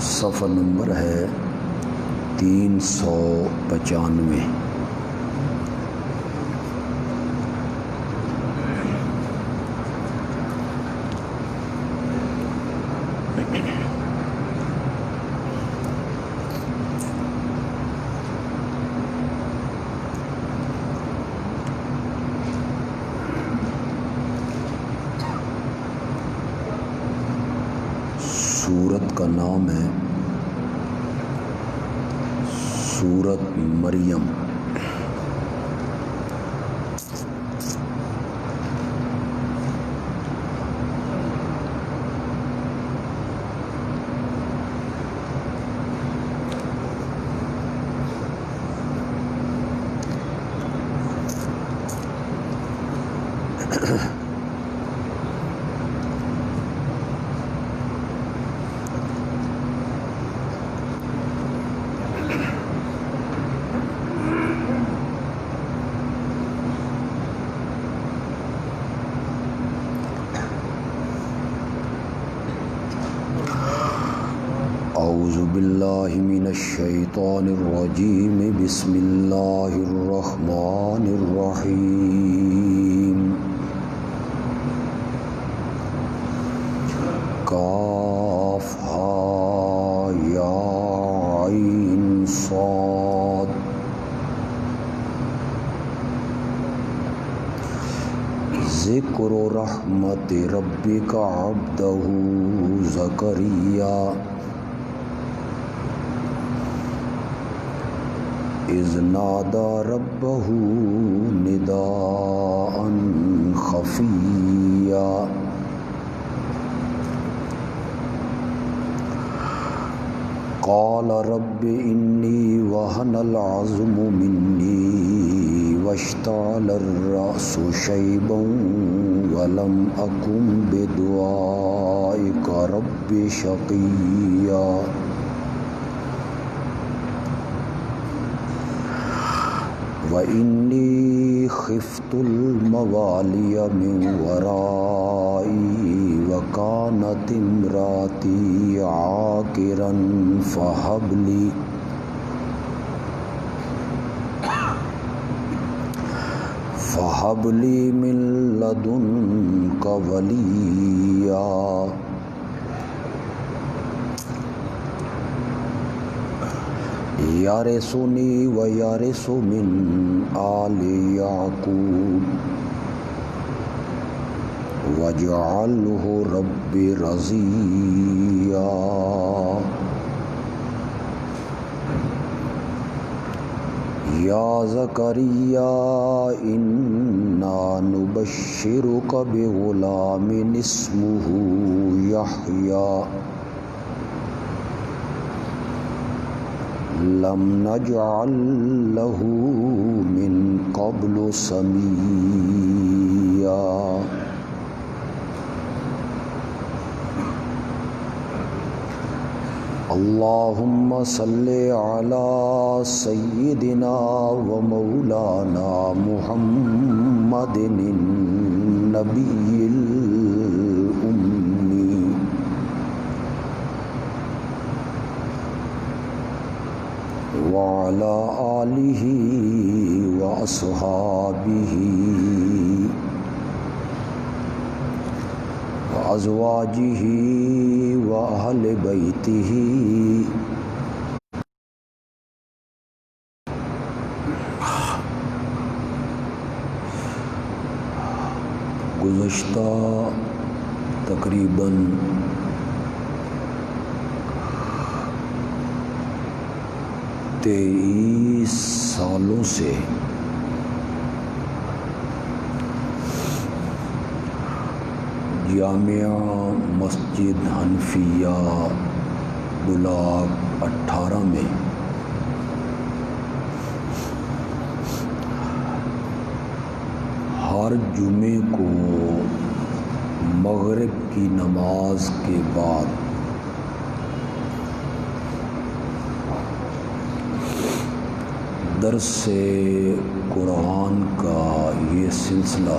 صفحہ نمبر ہے 395۔ سورت کا نام ہے سورت مریم۔ اعوذ باللہ من الشیطان الرجیم، بسم اللہ الرحمن الرحیم۔ کاف ہا یا عین صاد۔ ذکر رحمت ربک عبدہ زکریا اذ نادى ربه نداء خفيا قال رب إني وهن العظم مني واشتعل الرأس شيبا ولم أكن بدعائك رب شقيا وَإِنِّي خِفْتُ الْمَوَالِيَ مِنْ وَرَائِي وَكَانَتِ امْرَأَتِي عَاقِرًا فَهَبْ لِي مِنْ لَدُنْكَ وَلِيًّا یارثنی ویارث من آل یعقوب واجعلہ رب رضیا۔ یا زکریا انا نبشرک بغلام اسمہ یحییٰ لم نجعل له من قبل سميا۔ اللهم صل على سيدنا ومولانا محمد النبي الأمي وعلى آلہ وأصحابہ وأزواجہ وأہل بیتہ۔ گزشتہ تقریباً 23 سالوں سے جامعہ مسجد حنفیہ بلاک 18 میں ہر جمعے کو مغرب کی نماز کے بعد درس قرآن کا یہ سلسلہ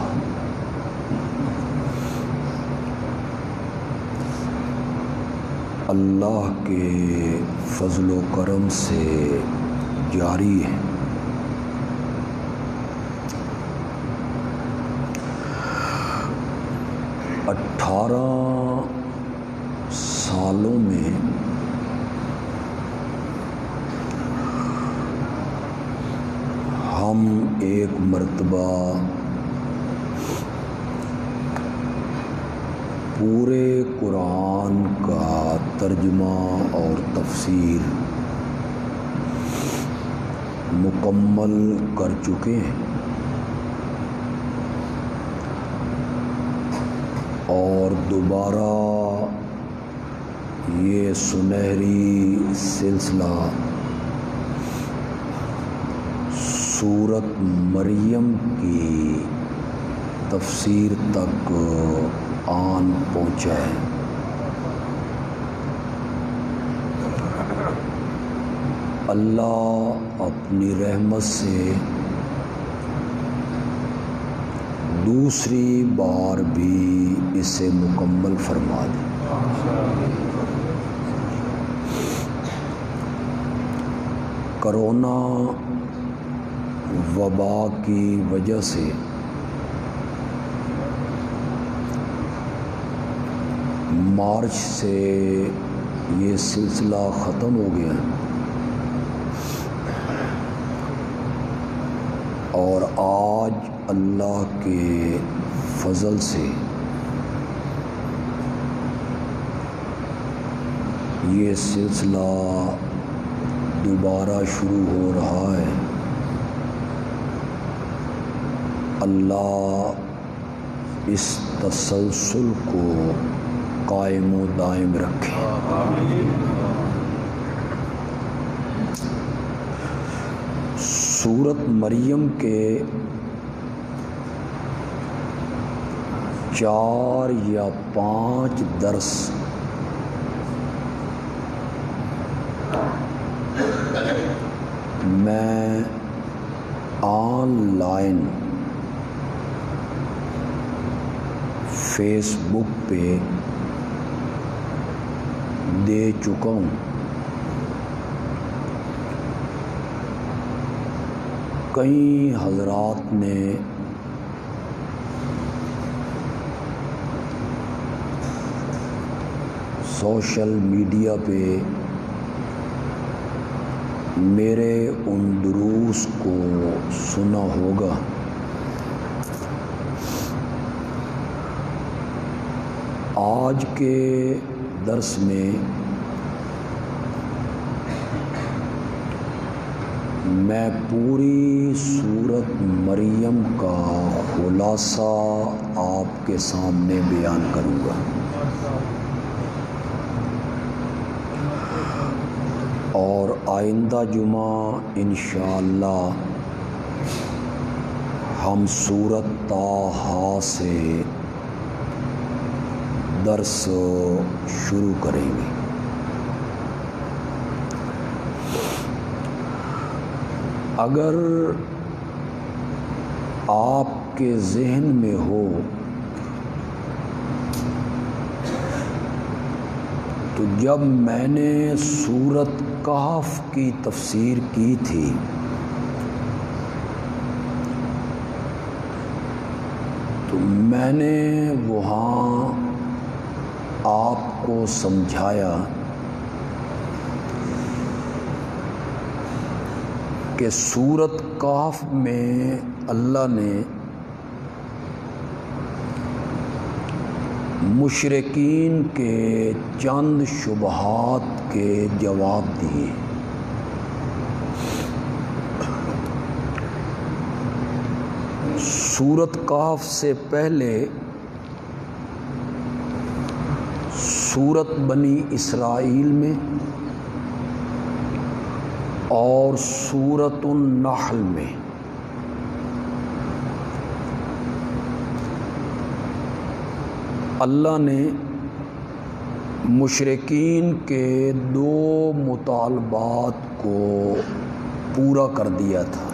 اللہ کے فضل و کرم سے جاری ہے۔ اٹھارہ سالوں میں ہم ایک مرتبہ پورے قرآن کا ترجمہ اور تفسیر مکمل کر چکے ہیں، اور دوبارہ یہ سنہری سلسلہ سورت مریم کی تفسیر تک آن پہنچا ہے۔ اللہ اپنی رحمت سے دوسری بار بھی اسے مکمل فرما دے۔ کرونا وبا کی وجہ سے مارچ سے یہ سلسلہ ختم ہو گیا، اور آج اللہ کے فضل سے یہ سلسلہ دوبارہ شروع ہو رہا ہے۔ اللہ اس تسلسل کو قائم و دائم رکھے۔ سورت مریم کے 4 یا 5 درس میں آن لائن فیس بک پہ دے چکا ہوں۔ کئی حضرات نے سوشل میڈیا پہ میرے ان دروس کو سنا ہوگا۔ آج کے درس میں میں پوری سورت مریم کا خلاصہ آپ کے سامنے بیان کروں گا، اور آئندہ جمعہ انشاءاللہ ہم سورت طٰہٰ سے درس شروع کریں گے۔ اگر آپ کے ذہن میں ہو تو جب میں نے سورت کہف کی تفسیر کی تھی تو میں نے وہاں آپ کو سمجھایا کہ سورت کہف میں اللہ نے مشرکین کے چند شبہات کے جواب دیے۔ سورت کہف سے پہلے سورت بنی اسرائیل میں اور سورت النحل میں اللہ نے مشرکین کے 2 مطالبات کو پورا کر دیا تھا۔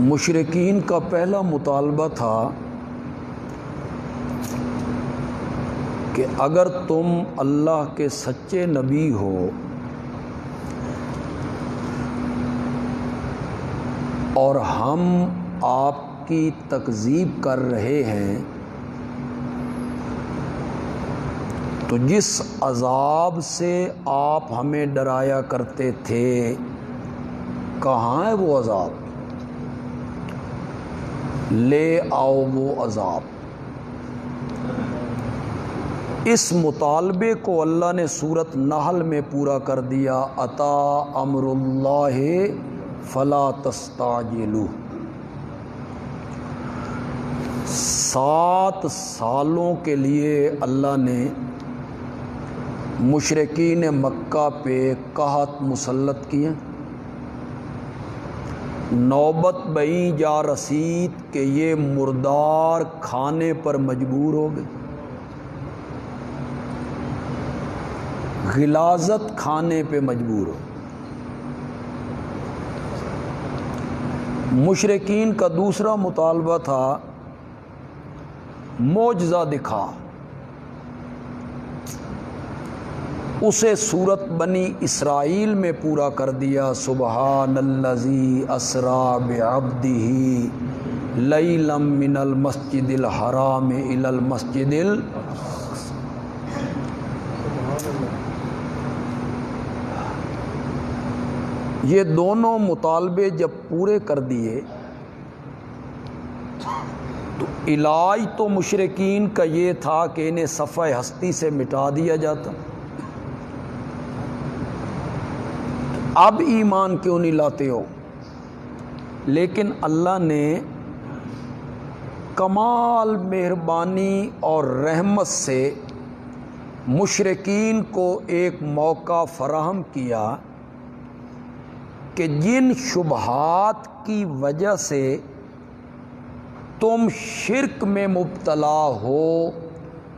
مشرکین کا پہلا مطالبہ تھا کہ اگر تم اللہ کے سچے نبی ہو اور ہم آپ کی تکذیب کر رہے ہیں تو جس عذاب سے آپ ہمیں ڈرایا کرتے تھے کہاں ہے وہ عذاب؟ لے آؤ وہ عذاب۔ اس مطالبے کو اللہ نے سورۃ نحل میں پورا کر دیا، اتا امر اللہ فلا تستعجلوا۔ 7 سالوں کے لیے اللہ نے مشرکین مکہ پہ قحط مسلط کیے، نوبت بئی جا رسید کہ یہ مردار کھانے پر مجبور ہو گئے، غلاظت کھانے پہ مجبور ہو۔ مشرکین کا دوسرا مطالبہ تھا معجزہ دکھا، اسے سورت بنی اسرائیل میں پورا کر دیا، سبحان الذی اسریٰ بعبدہ لیلا من المسجد الحرام الی المسجد یہ دونوں مطالبے جب پورے کر دیے تو علاج تو مشرکین کا یہ تھا کہ انہیں صفحہ ہستی سے مٹا دیا جاتا۔ اب ایمان کیوں نہیں لاتے ہو؟ لیکن اللہ نے کمال مہربانی اور رحمت سے مشرکین کو ایک موقع فراہم کیا کہ جن شبہات کی وجہ سے تم شرک میں مبتلا ہو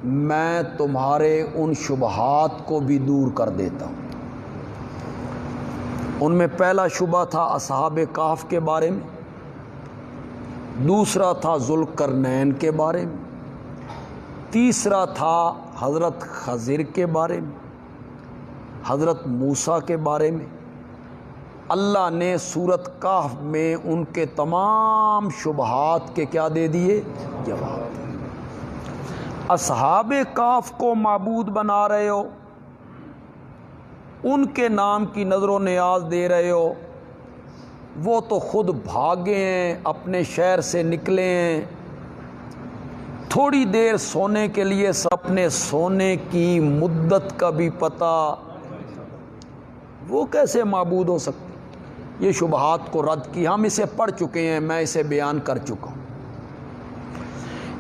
میں تمہارے ان شبہات کو بھی دور کر دیتا ہوں۔ ان میں پہلا شبہ تھا اصحاب کہف کے بارے میں، دوسرا تھا ذوالقرنین کے بارے میں، تیسرا تھا حضرت خضر کے بارے میں، حضرت موسیٰ کے بارے میں۔ اللہ نے سورۃ کہف میں ان کے تمام شبہات کے کیا دے دیے؟ جواب۔ اصحاب کہف کو معبود بنا رہے ہو، ان کے نام کی نظر و نیاز دے رہے ہو، وہ تو خود بھاگے ہیں، اپنے شہر سے نکلے ہیں، تھوڑی دیر سونے کے لیے اپنے سونے کی مدت کا بھی پتہ، وہ کیسے معبود ہو سکتے؟ یہ شبہات کو رد کی، ہم اسے پڑھ چکے ہیں، میں اسے بیان کر چکا ہوں۔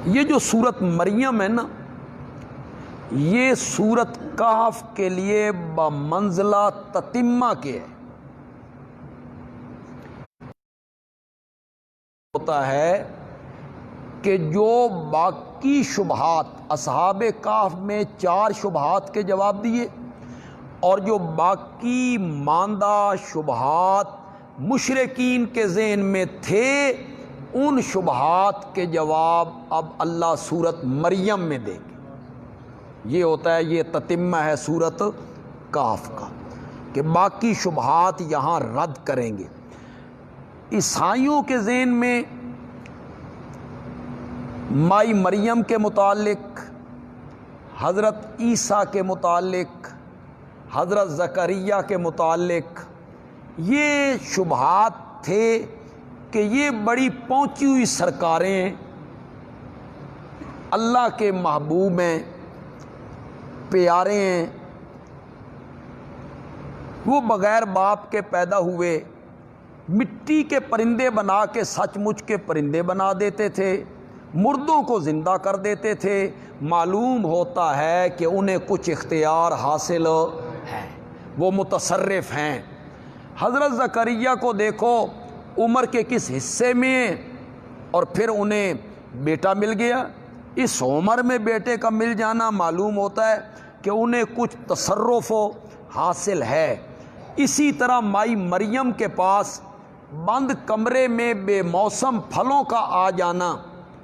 یہ جو سورت مریم ہے نا، یہ سورت کہف کے لیے بمنزلہ تتمہ کے ہے۔ ہوتا ہے کہ جو باقی شبہات اصحاب کہف میں 4 شبہات کے جواب دیے، اور جو باقی ماندہ شبہات مشرکین کے ذہن میں تھے ان شبہات کے جواب اب اللہ سورت مریم میں دے گے۔ یہ ہوتا ہے، یہ تتمہ ہے سورت کہف کا، کہ باقی شبہات یہاں رد کریں گے۔ عیسائیوں کے ذہن میں مائی مریم کے متعلق، حضرت عیسیٰ کے متعلق، حضرت زکریا کے متعلق یہ شبہات تھے کہ یہ بڑی پہنچی ہوئی سرکاریں ہیں، اللہ کے محبوب ہیں، پیارے ہیں، وہ بغیر باپ کے پیدا ہوئے، مٹی کے پرندے بنا کے سچ مچ کے پرندے بنا دیتے تھے، مردوں کو زندہ کر دیتے تھے۔ معلوم ہوتا ہے کہ انہیں کچھ اختیار حاصل ہے، وہ متصرف ہیں۔ حضرت زکریا کو دیکھو عمر کے کس حصے میں، اور پھر انہیں بیٹا مل گیا۔ اس عمر میں بیٹے کا مل جانا معلوم ہوتا ہے کہ انہیں کچھ تصرف حاصل ہے۔ اسی طرح مائی مریم کے پاس بند کمرے میں بے موسم پھلوں کا آ جانا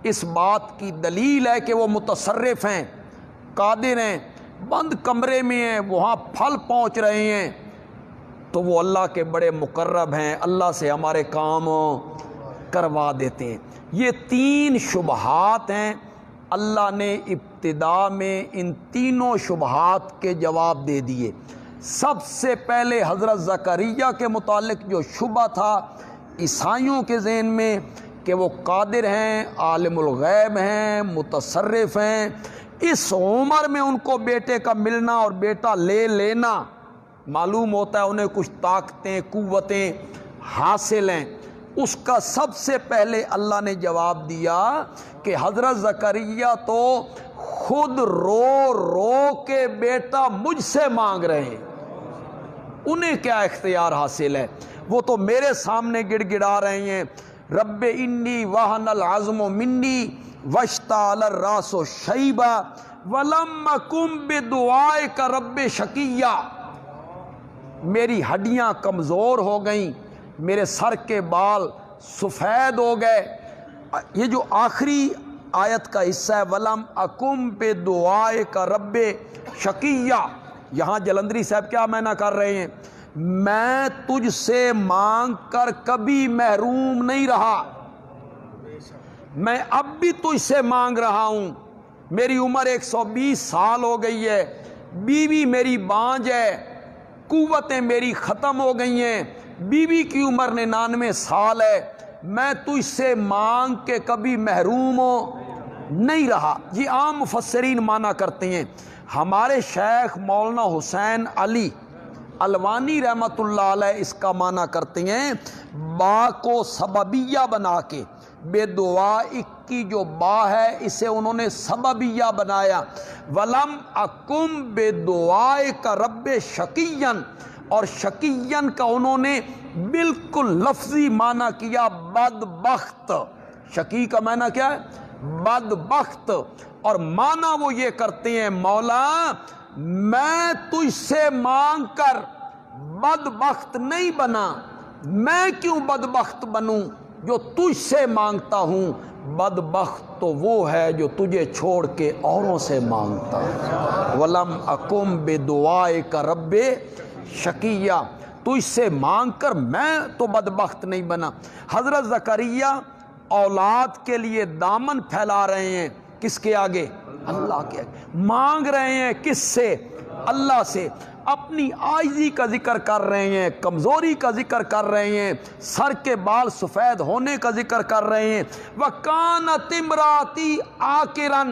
اس بات کی دلیل ہے کہ وہ متصرف ہیں، قادر ہیں، بند کمرے میں ہیں، وہاں پھل پہنچ رہے ہیں، تو وہ اللہ کے بڑے مقرب ہیں، اللہ سے ہمارے کام کروا دیتے ہیں۔ یہ 3 شبہات ہیں، اللہ نے ابتدا میں ان تینوں شبہات کے جواب دے دیے۔ سب سے پہلے حضرت زکریا کے متعلق جو شبہ تھا عیسائیوں کے ذہن میں کہ وہ قادر ہیں، عالم الغیب ہیں، متصرف ہیں، اس عمر میں ان کو بیٹے کا ملنا اور بیٹا لے لینا، معلوم ہوتا ہے انہیں کچھ طاقتیں قوتیں حاصل ہیں، اس کا سب سے پہلے اللہ نے جواب دیا کہ حضرت زکریا تو خود رو رو کے بیٹا مجھ سے مانگ رہے ہیں، انہیں کیا اختیار حاصل ہے، وہ تو میرے سامنے گڑ گڑا رہے ہیں، رب انی وہن العظم منی واشتعل الراس شیبا ولم اکن بدعائک رب شقیا، میری ہڈیاں کمزور ہو گئیں، میرے سر کے بال سفید ہو گئے۔ یہ جو آخری آیت کا حصہ ہے وَلَمْ أَكُمْ بِدُعَائِكَ رَبِّ شَقِيًّا، یہاں جلندری صاحب کیا معنی کر رہے ہیں، میں تجھ سے مانگ کر کبھی محروم نہیں رہا، میں اب بھی تجھ سے مانگ رہا ہوں، میری عمر 120 سال ہو گئی ہے، بیوی میری بانجھ ہے، قوتیں میری ختم ہو گئی ہیں، بیوی کی عمر 99 سال ہے، میں تجھ سے مانگ کے کبھی محروم نہیں رہا۔ یہ عام مفسرین معنی کرتے ہیں۔ ہمارے شیخ مولانا حسین علی الوانی رحمۃ اللہ علیہ اس کا معنی کرتے ہیں، با کو سببیہ بنا کے، بے دعا کی جو با ہے اسے انہوں نے سببیہ بنایا، ولم اکم بے دعائے کا رب شقین، اور شقین کا انہوں نے بالکل لفظی معنی کیا بدبخت، شقی کا معنی کیا ہے بدبخت، اور معنی وہ یہ کرتے ہیں مولا میں تجھ سے مانگ کر بدبخت نہیں بنا، میں کیوں بدبخت بنوں جو تجھ سے مانگتا ہوں، بدبخت تو وہ ہے جو تجھے چھوڑ کے اوروں سے مانگتا ہے، وَلَمْ أَكُمْ بِدُعَائِكَ رَبِّ شَقِيًّا، تجھ سے مانگ کر میں تو بدبخت نہیں بنا۔ حضرت زکریہ اولاد کے لیے دامن پھیلا رہے ہیں، کس کے آگے؟ اللہ کے آگے، مانگ رہے ہیں کس سے؟ اللہ سے، اپنی عاجزی کا ذکر کر رہے ہیں، کمزوری کا ذکر کر رہے ہیں، سر کے بال سفید ہونے کا ذکر کر رہے ہیں، وَكَانَتِ امْرَأَتِي عَاقِرًا،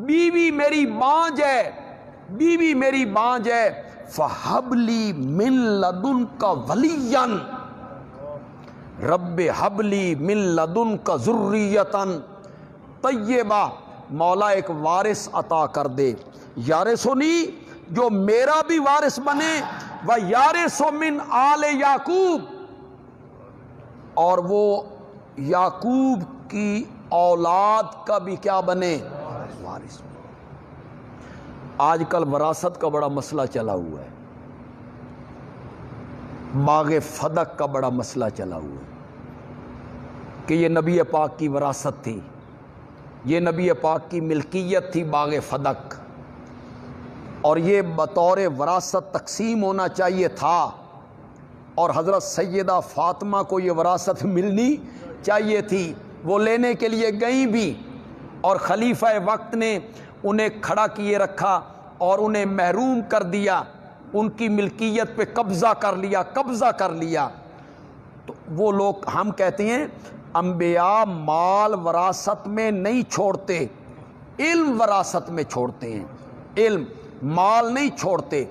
بیوی میری بانجھ ہے، بیوی میری بانجھ ہے، فَحَبْ لِي مِن لَدُنْكَ وَلِيًّا، رب حب لی من لدنک ذریۃ طیبہ، مولا ایک وارث عطا کر دے، یارثنی جو میرا بھی وارث بنے، ویارث من آل یعقوب، اور وہ یعقوب کی اولاد کا بھی کیا بنے؟ وارث۔ آج کل وراثت کا بڑا مسئلہ چلا ہوا ہے، باغ فدق کا بڑا مسئلہ چلا ہوا ہے کہ یہ نبی پاک کی وراثت تھی، یہ نبی پاک کی ملکیت تھی باغ فدق، اور یہ بطور وراثت تقسیم ہونا چاہیے تھا، اور حضرت سیدہ فاطمہ کو یہ وراثت ملنی چاہیے تھی، وہ لینے کے لیے گئیں بھی، اور خلیفہ وقت نے انہیں کھڑا کیے رکھا اور انہیں محروم کر دیا، ان کی ملکیت پہ قبضہ کر لیا۔ تو وہ لوگ، ہم کہتے ہیں انبیاء مال وراثت میں نہیں چھوڑتے، علم وراثت میں چھوڑتے ہیں، علم مال نہیں چھوڑتے۔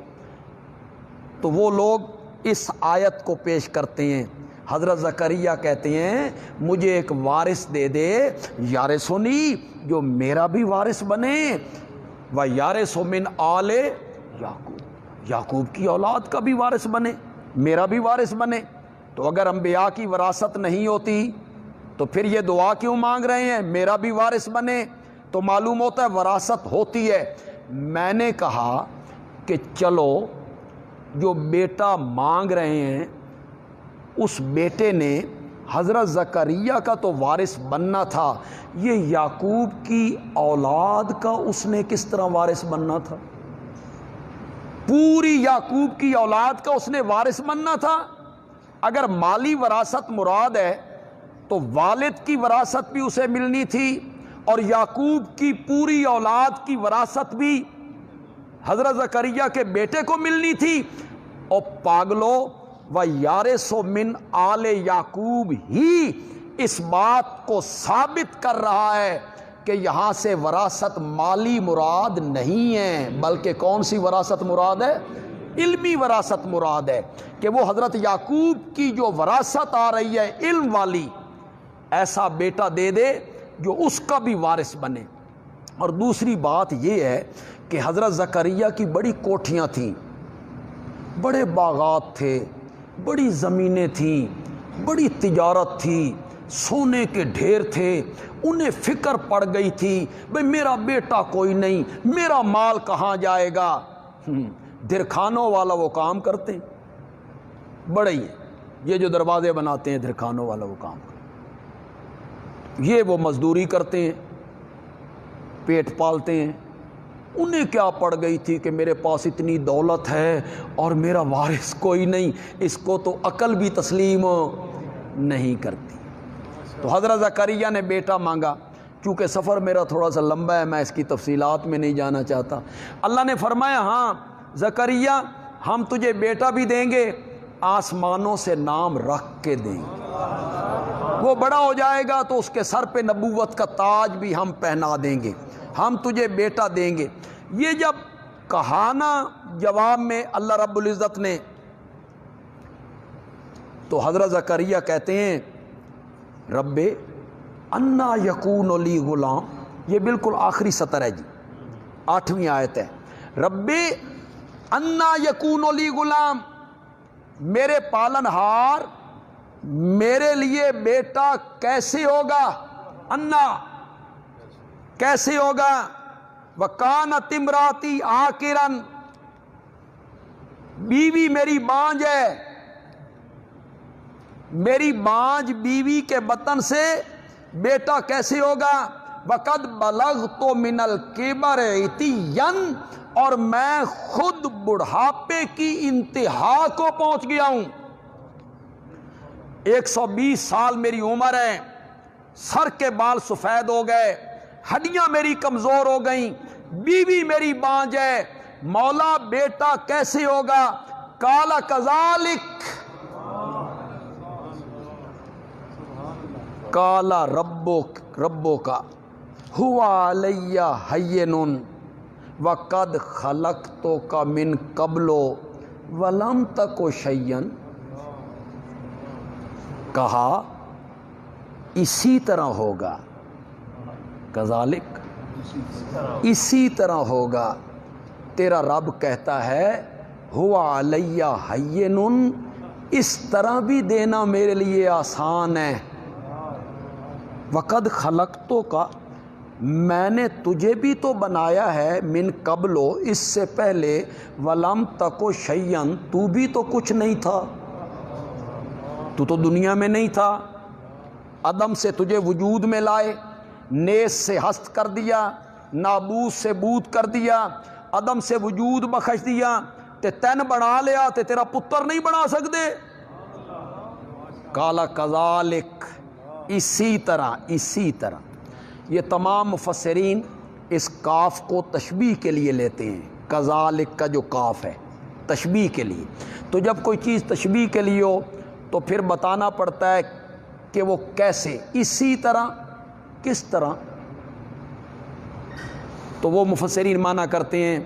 تو وہ لوگ اس آیت کو پیش کرتے ہیں، حضرت زکریہ کہتے ہیں مجھے ایک وارث دے دے، یارثنی جو میرا بھی وارث بنے، ویارث من آل یعقوب، یعقوب کی اولاد کا بھی وارث بنے، میرا بھی وارث بنے۔ تو اگر انبیاء کی وراثت نہیں ہوتی تو پھر یہ دعا کیوں مانگ رہے ہیں میرا بھی وارث بنے؟ تو معلوم ہوتا ہے وراثت ہوتی ہے۔ میں نے کہا کہ چلو جو بیٹا مانگ رہے ہیں اس بیٹے نے حضرت زکریا کا تو وارث بننا تھا، یہ یعقوب کی اولاد کا اس نے کس طرح وارث بننا تھا؟ پوری یعقوب کی اولاد کا اس نے وارث بننا تھا۔ اگر مالی وراثت مراد ہے تو والد کی وراثت بھی اسے ملنی تھی، اور یعقوب کی پوری اولاد کی وراثت بھی حضرت زکریا کے بیٹے کو ملنی تھی۔ اور پاگلو، وَيَارِثُ مِنْ آلِ یعقوب ہی اس بات کو ثابت کر رہا ہے کہ یہاں سے وراثت مالی مراد نہیں ہے، بلکہ کون سی وراثت مراد ہے؟ علمی وراثت مراد ہے، کہ وہ حضرت یعقوب کی جو وراثت آ رہی ہے علم والی، ایسا بیٹا دے دے جو اس کا بھی وارث بنے۔ اور دوسری بات یہ ہے کہ حضرت زکریا کی بڑی کوٹھیاں تھیں، بڑے باغات تھے، بڑی زمینیں تھیں، بڑی تجارت تھی، سونے کے ڈھیر تھے۔ انہیں فکر پڑ گئی تھی بھئی میرا بیٹا کوئی نہیں، میرا مال کہاں جائے گا؟ دھرکھانوں والا وہ کام کرتے ہیں، بڑے ہی ہیں یہ جو دروازے بناتے ہیں، دھرکھانوں والا وہ کام کرتے ہیں، یہ وہ مزدوری کرتے ہیں، پیٹ پالتے ہیں۔ انہیں کیا پڑ گئی تھی کہ میرے پاس اتنی دولت ہے اور میرا وارث کوئی نہیں، اس کو تو عقل بھی تسلیم نہیں کرتی۔ تو حضرت زکریا نے بیٹا مانگا۔ چونکہ سفر میرا تھوڑا سا لمبا ہے، میں اس کی تفصیلات میں نہیں جانا چاہتا۔ اللہ نے فرمایا ہاں زکریا، ہم تجھے بیٹا بھی دیں گے، آسمانوں سے نام رکھ کے دیں گے، وہ بڑا ہو جائے گا تو اس کے سر پہ نبوت کا تاج بھی ہم پہنا دیں گے، ہم تجھے بیٹا دیں گے۔ یہ جب کہا نا جواب میں اللہ رب العزت نے، تو حضرت زکریا کہتے ہیں رب انا یکون لی غلام، یہ بالکل آخری سطر ہے جی، 8ویں آیت ہے، رب انا یکون لی غلام، میرے پالن ہار میرے لیے بیٹا کیسے ہوگا؟ انا کیسے ہوگا؟ وَكَانَتِ امْرَأَتِي عَاقِرًا، بیوی میری بانجھ ہے، میری بانجھ بیوی کے بطن سے بیٹا کیسے ہوگا؟ وَقَدْ بَلَغْتُ مِنَ الْكِبَرِ عِتِيًّا، اور میں خود بڑھاپے کی انتہا کو پہنچ گیا ہوں، 120 سال میری عمر ہے، سر کے بال سفید ہو گئے، ہڈیاں میری کمزور ہو گئیں، بیوی میری بانجھ ہے، مولا بیٹا کیسے ہوگا؟ قال کذالک، قال ربک هو علی ہین وقد خلقتک من قبل ولم تک شیئا، کہا اسی طرح ہوگا، کذالک اسی طرح ہوگا، تیرا رب کہتا ہے ہوا علی ہین، اس طرح بھی دینا میرے لیے آسان ہے، وقد خلقتو کا، میں نے تجھے بھی تو بنایا ہے، من قبلو اس سے پہلے، ولم تکو شیئن تو بھی تو کچھ نہیں تھا، تو دنیا میں نہیں تھا، عدم سے تجھے وجود میں لائے، نیس سے ہست کر دیا، نابوس سے بود کر دیا، عدم سے وجود بخش دیا، تے تین بنا لیا تے تیرا پتر نہیں بنا سکتے۔ قال کذالک، اسی طرح۔ یہ تمام مفسرین اس کاف کو تشبیہ کے لیے لیتے ہیں، کذالک کا جو کاف ہے تشبیہ کے لیے۔ تو جب کوئی چیز تشبیہ کے لیے ہو تو پھر بتانا پڑتا ہے کہ وہ کیسے، اسی طرح، کس طرح؟ تو وہ مفسرین معنی کرتے ہیں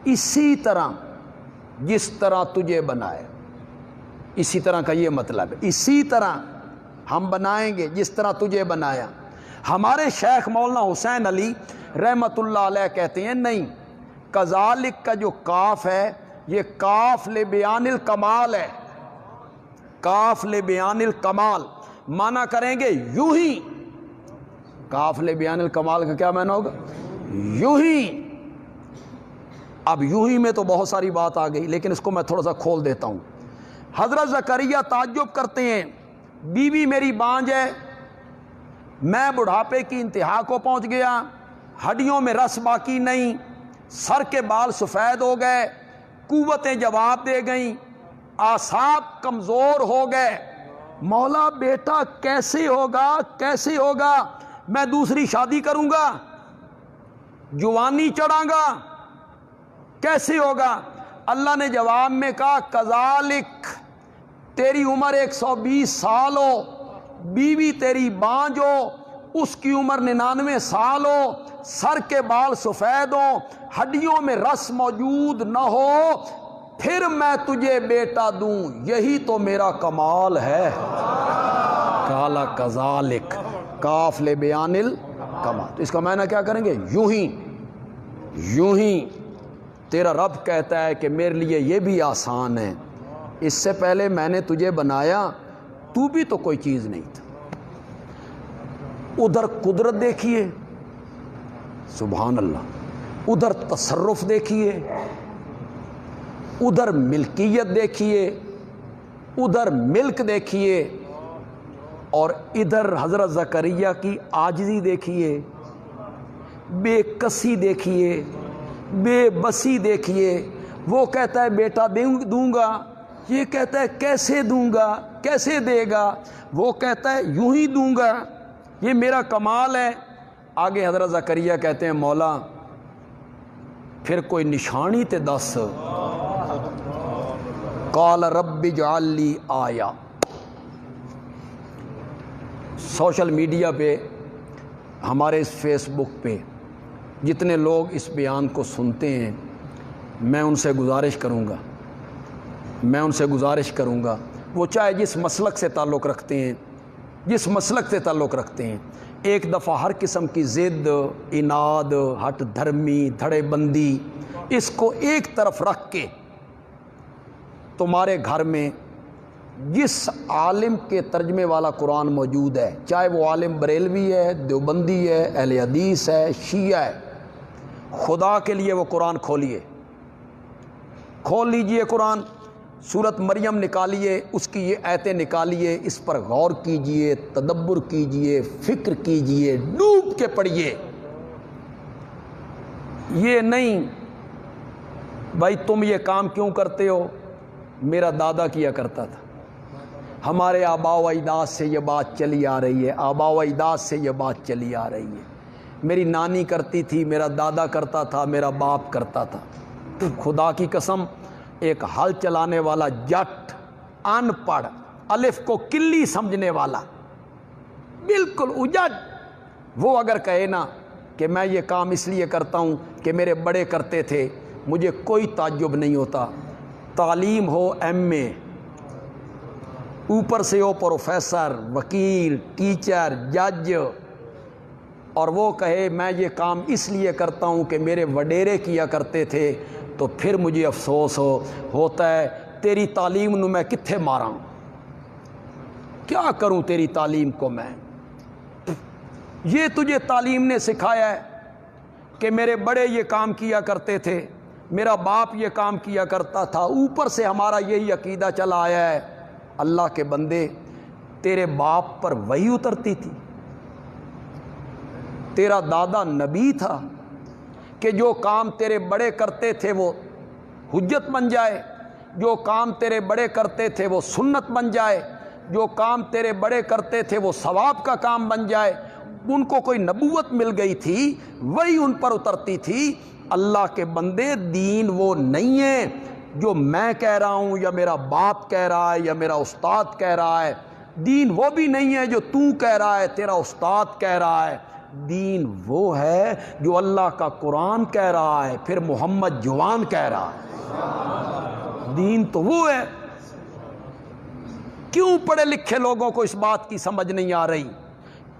اسی طرح جس طرح تجھے بنائے، اسی طرح کا یہ مطلب ہے، اسی طرح ہم بنائیں گے جس طرح تجھے بنایا۔ ہمارے شیخ مولانا حسین علی رحمۃ اللہ علیہ کہتے ہیں نہیں، کذالک کا جو کاف ہے یہ کاف لبیان الکمال ہے، کاف لبیان الکمال، معنی کریں گے یوں ہی، کاف لبیان الکمال کا کیا معنی ہوگا؟ یوں ہی۔ اب یوں ہی میں تو بہت ساری بات آ گئی، لیکن اس کو میں تھوڑا سا کھول دیتا ہوں۔ حضرت زکریا تعجب کرتے ہیں بیوی میری بانج ہے، میں بڑھاپے کی انتہا کو پہنچ گیا، ہڈیوں میں رس باقی نہیں، سر کے بال سفید ہو گئے، قوتیں جواب دے گئیں، اعصاب کمزور ہو گئے، مولا بیٹا کیسے ہوگا، کیسے ہوگا، میں دوسری شادی کروں گا، جوانی چڑھاں گا، کیسے ہوگا؟ اللہ نے جواب میں کہا کذالک، تیری عمر 120 سال ہو، بیوی تیری بانج ہو، اس کی عمر 99 سال ہو، سر کے بال سفید ہو، ہڈیوں میں رس موجود نہ ہو، پھر میں تجھے بیٹا دوں، یہی تو میرا کمال ہے۔ کالا کذالک کاف لے بیان الکمال، تو اس کا معنی کیا کریں گے؟ یوں ہی تیرا رب کہتا ہے کہ میرے لیے یہ بھی آسان ہے، اس سے پہلے میں نے تجھے بنایا تو بھی تو کوئی چیز نہیں تھا۔ ادھر قدرت دیکھیے، سبحان اللہ، ادھر تصرف دیکھیے، ادھر ملکیت دیکھیے، ادھر ملک دیکھیے، اور ادھر حضرت زکریا کی عاجزی دیکھیے، بے کسی دیکھیے، بے بسی دیکھیے۔ وہ کہتا ہے بیٹا دوں گا، یہ کہتا ہے کیسے دوں گا، کیسے دے گا، وہ کہتا ہے یوں ہی دوں گا، یہ میرا کمال ہے۔ آگے حضرت زکریا کہتے ہیں مولا پھر کوئی نشانی تے دس۔ قال رب اجعل لی آیا۔ سوشل میڈیا پہ، ہمارے اس فیس بک پہ جتنے لوگ اس بیان کو سنتے ہیں، میں ان سے گزارش کروں گا وہ چاہے جس مسلک سے تعلق رکھتے ہیں، ایک دفعہ ہر قسم کی ضد، اناد، ہٹ دھرمی، دھڑے بندی، اس کو ایک طرف رکھ کے تمہارے گھر میں جس عالم کے ترجمے والا قرآن موجود ہے، چاہے وہ عالم بریلوی ہے، دیوبندی ہے، اہل حدیث ہے، شیعہ ہے، خدا کے لیے وہ قرآن کھول لیجئے، قرآن سورت مریم نکالیے، اس کی یہ آیتیں نکالیے، اس پر غور کیجئے، تدبر کیجئے، فکر کیجئے، ڈوب کے پڑھیے۔ یہ نہیں بھائی تم یہ کام کیوں کرتے ہو، میرا دادا کیا کرتا تھا، ہمارے آباء و اجداد سے یہ بات چلی آ رہی ہے، میری نانی کرتی تھی، میرا دادا کرتا تھا، میرا باپ کرتا تھا۔ خدا کی قسم، ایک ہل چلانے والا جٹ، ان پڑھ، الف کو کلی سمجھنے والا، بالکل اجٹ، وہ اگر کہے نا کہ میں یہ کام اس لیے کرتا ہوں کہ میرے بڑے کرتے تھے، مجھے کوئی تعجب نہیں ہوتا۔ تعلیم ہو ایم اے، اوپر سے ہو پروفیسر، وکیل، ٹیچر، جج، اور وہ کہے میں یہ کام اس لیے کرتا ہوں کہ میرے وڈیرے کیا کرتے تھے، تو پھر مجھے افسوس ہوتا ہے تیری تعلیم نو میں کتھے ماراں، کیا کروں تیری تعلیم کو میں؟ یہ تجھے تعلیم نے سکھایا ہے کہ میرے بڑے یہ کام کیا کرتے تھے، میرا باپ یہ کام کیا کرتا تھا، اوپر سے ہمارا یہی عقیدہ چلا آیا ہے۔ اللہ کے بندے، تیرے باپ پر وحی اترتی تھی، تیرا دادا نبی تھا کہ جو کام تیرے بڑے کرتے تھے وہ حجت بن جائے، جو کام تیرے بڑے کرتے تھے وہ سنت بن جائے، جو کام تیرے بڑے کرتے تھے وہ ثواب کا کام بن جائے۔ ان کو کوئی نبوت مل گئی تھی، وہی ان پر اترتی تھی۔ اللہ کے بندے، دین وہ نہیں ہے جو میں کہہ رہا ہوں یا میرا باپ کہہ رہا ہے یا میرا استاد کہہ رہا ہے، دین وہ بھی نہیں ہے جو تو کہہ رہا ہے، تیرا استاد کہہ رہا ہے، دین وہ ہے جو اللہ کا قرآن کہہ رہا ہے، پھر محمد جوان کہہ رہا ہے، دین تو وہ ہے۔ کیوں پڑھے لکھے لوگوں کو اس بات کی سمجھ نہیں آ رہی؟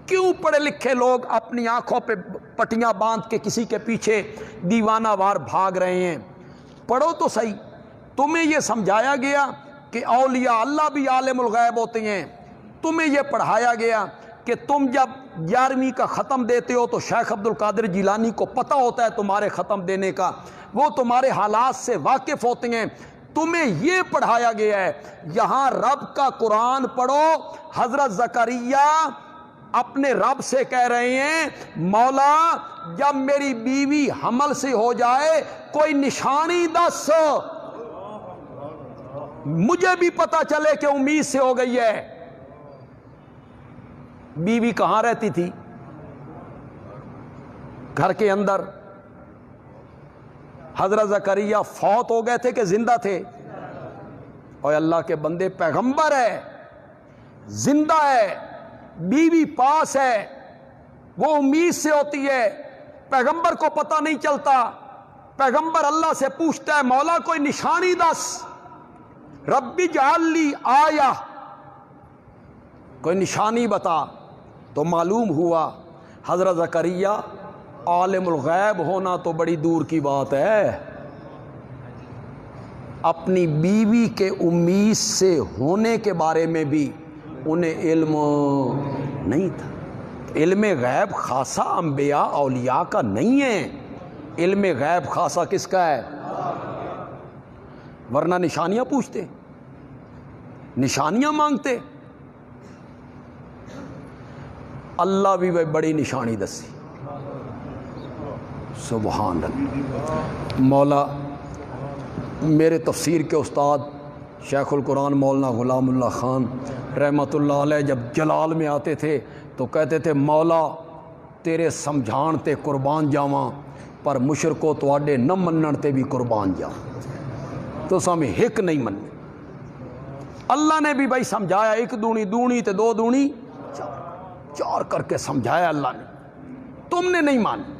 کیوں پڑھے لکھے لوگ اپنی آنکھوں پہ پٹیاں باندھ کے کسی کے پیچھے دیوانہ وار بھاگ رہے ہیں؟ پڑھو تو صحیح۔ تمہیں یہ سمجھایا گیا کہ اولیاء اللہ بھی عالم الغیب ہوتے ہیں، تمہیں یہ پڑھایا گیا کہ تم جب 11ویں کا ختم دیتے ہو تو شیخ عبد القادر جیلانی کو پتہ ہوتا ہے تمہارے ختم دینے کا، وہ تمہارے حالات سے واقف ہوتے ہیں، تمہیں یہ پڑھایا گیا ہے. یہاں رب کا قرآن پڑھو. حضرت زکریا اپنے رب سے کہہ رہے ہیں مولا جب میری بیوی حمل سے ہو جائے کوئی نشانی دس, مجھے بھی پتا چلے کہ امید سے ہو گئی ہے. بیوی کہاں رہتی تھی؟ گھر کے اندر. حضرت زکریا فوت ہو گئے تھے کہ زندہ تھے؟ اور اللہ کے بندے پیغمبر ہے, زندہ ہے, بیوی پاس ہے, وہ امید سے ہوتی ہے. پیغمبر کو پتہ نہیں چلتا. پیغمبر اللہ سے پوچھتا ہے مولا کوئی نشانی دس, ربی اجعل لی آیہ, کوئی نشانی بتا. تو معلوم ہوا حضرت زکریا عالم الغیب ہونا تو بڑی دور کی بات ہے, اپنی بیوی کے امید سے ہونے کے بارے میں بھی انہیں علم نہیں تھا. علم غیب خاصہ انبیاء اولیاء کا نہیں ہے, علم غیب خاصہ کس کا ہے؟ ورنہ نشانیاں پوچھتے, نشانیاں مانگتے. اللہ بھی بڑی نشانی دسی. سبحان اللہ. مولا میرے تفسیر کے استاد شیخ القرآن مولانا غلام اللہ خان رحمۃ اللہ علیہ جب جلال میں آتے تھے تو کہتے تھے مولا تیرے سمجھان تے قربان جاواں پر مشرکو تواڈے نہ منن تے بھی قربان جا. تو سامنے ہک نہیں من. اللہ نے بھی بھائی سمجھایا, ایک دونی دونی تے دو دونی چار کر کے سمجھایا اللہ نے, تم نے نہیں مانی.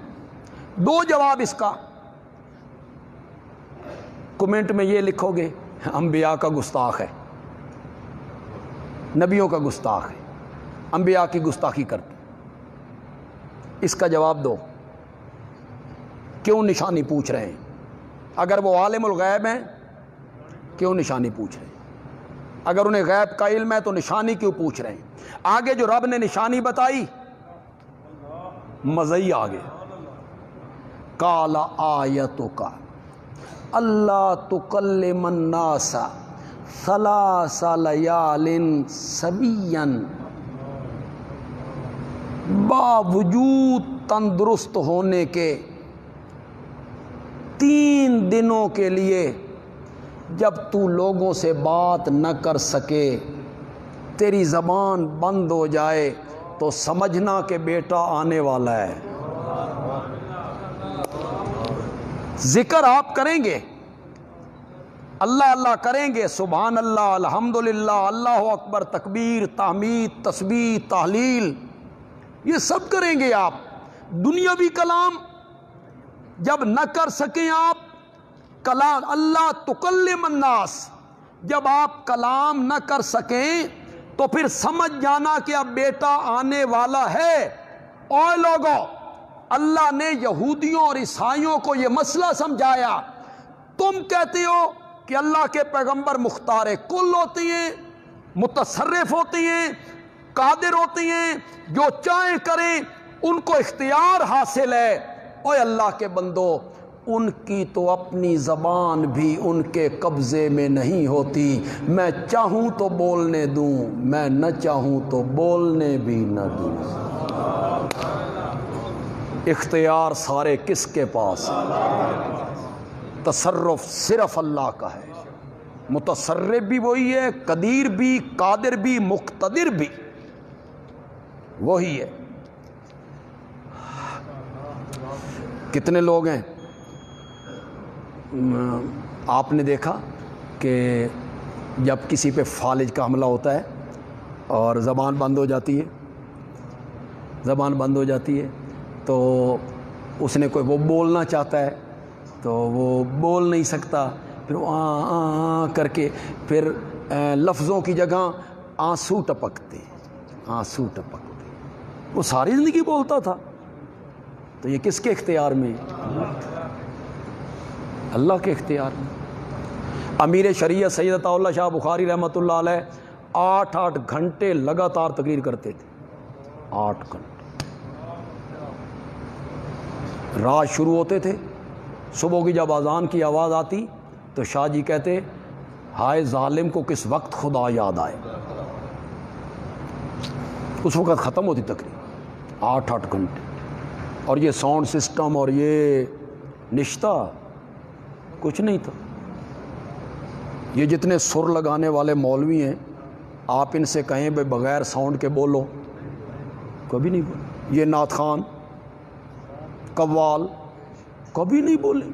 دو جواب اس کا. کمنٹ میں یہ لکھو گے انبیاء کا گستاخ ہے, نبیوں کا گستاخ ہے, انبیاء کی گستاخی کرتے. اس کا جواب دو, کیوں نشانی پوچھ رہے ہیں؟ اگر وہ عالم الغیب ہیں کیوں نشانی پوچھ رہے ہیں؟ اگر انہیں غیب کا علم ہے تو نشانی کیوں پوچھ رہے ہیں؟ آگے جو رب نے نشانی بتائی مزہ ہی آگے. قال آیتک اللہ تکلم الناس ثلاث لیال سویا, باوجود تندرست ہونے کے 3 دنوں کے لیے جب تو لوگوں سے بات نہ کر سکے, تیری زبان بند ہو جائے تو سمجھنا کہ بیٹا آنے والا ہے. ذکر آپ کریں گے, اللہ اللہ کریں گے, سبحان اللہ, الحمدللہ, اللہ اکبر, تکبیر, تحمید, تسبیح, تحلیل, یہ سب کریں گے آپ. دنیاوی کلام جب نہ کر سکیں آپ, کلام اللہ تکلم الناس, جب آپ کلام نہ کر سکیں تو پھر سمجھ جانا کہ اب بیٹا آنے والا ہے. اور لوگوں اللہ نے یہودیوں اور عیسائیوں کو یہ مسئلہ سمجھایا. تم کہتے ہو کہ اللہ کے پیغمبر مختار کل ہوتی ہیں, متصرف ہوتی ہیں, قادر ہوتی ہیں, جو چاہیں کریں, ان کو اختیار حاصل ہے. اوے اللہ کے بندو, ان کی تو اپنی زبان بھی ان کے قبضے میں نہیں ہوتی. میں چاہوں تو بولنے دوں, میں نہ چاہوں تو بولنے بھی نہ دوں. اختیار سارے کس کے پاس؟ تصرف صرف اللہ کا ہے. متصرف بھی وہی ہے, قدیر بھی, قادر بھی, مقتدر بھی وہی ہے. کتنے لوگ ہیں آپ نے دیکھا کہ جب کسی پہ فالج کا حملہ ہوتا ہے اور زبان بند ہو جاتی ہے, زبان بند ہو جاتی ہے, تو اس نے کوئی وہ بولنا چاہتا ہے تو وہ بول نہیں سکتا, پھر وہ آ کر کے پھر لفظوں کی جگہ آنسو ٹپکتے, آنسو ٹپکتے. وہ ساری زندگی بولتا تھا, تو یہ کس کے اختیار میں؟ اللہ کے اختیار میں. امیر شریعت سید عطا اللہ شاہ بخاری رحمۃ اللہ علیہ 8 گھنٹے لگاتار تقریر کرتے تھے. 8 گھنٹے رات شروع ہوتے تھے, صبح کی جب اذان کی آواز آتی تو شاہ جی کہتے ہائے ظالم کو کس وقت خدا یاد آئے، اس وقت ختم ہوتی تقریر 8 گھنٹے، اور یہ ساؤنڈ سسٹم اور یہ نشتہ کچھ نہیں تھا۔ یہ جتنے سر لگانے والے مولوی ہیں، آپ ان سے کہیں بھائی بغیر ساؤنڈ کے بولو، کبھی نہیں بولے۔ یہ نعت خان، قوال، کبھی نہیں بولیں۔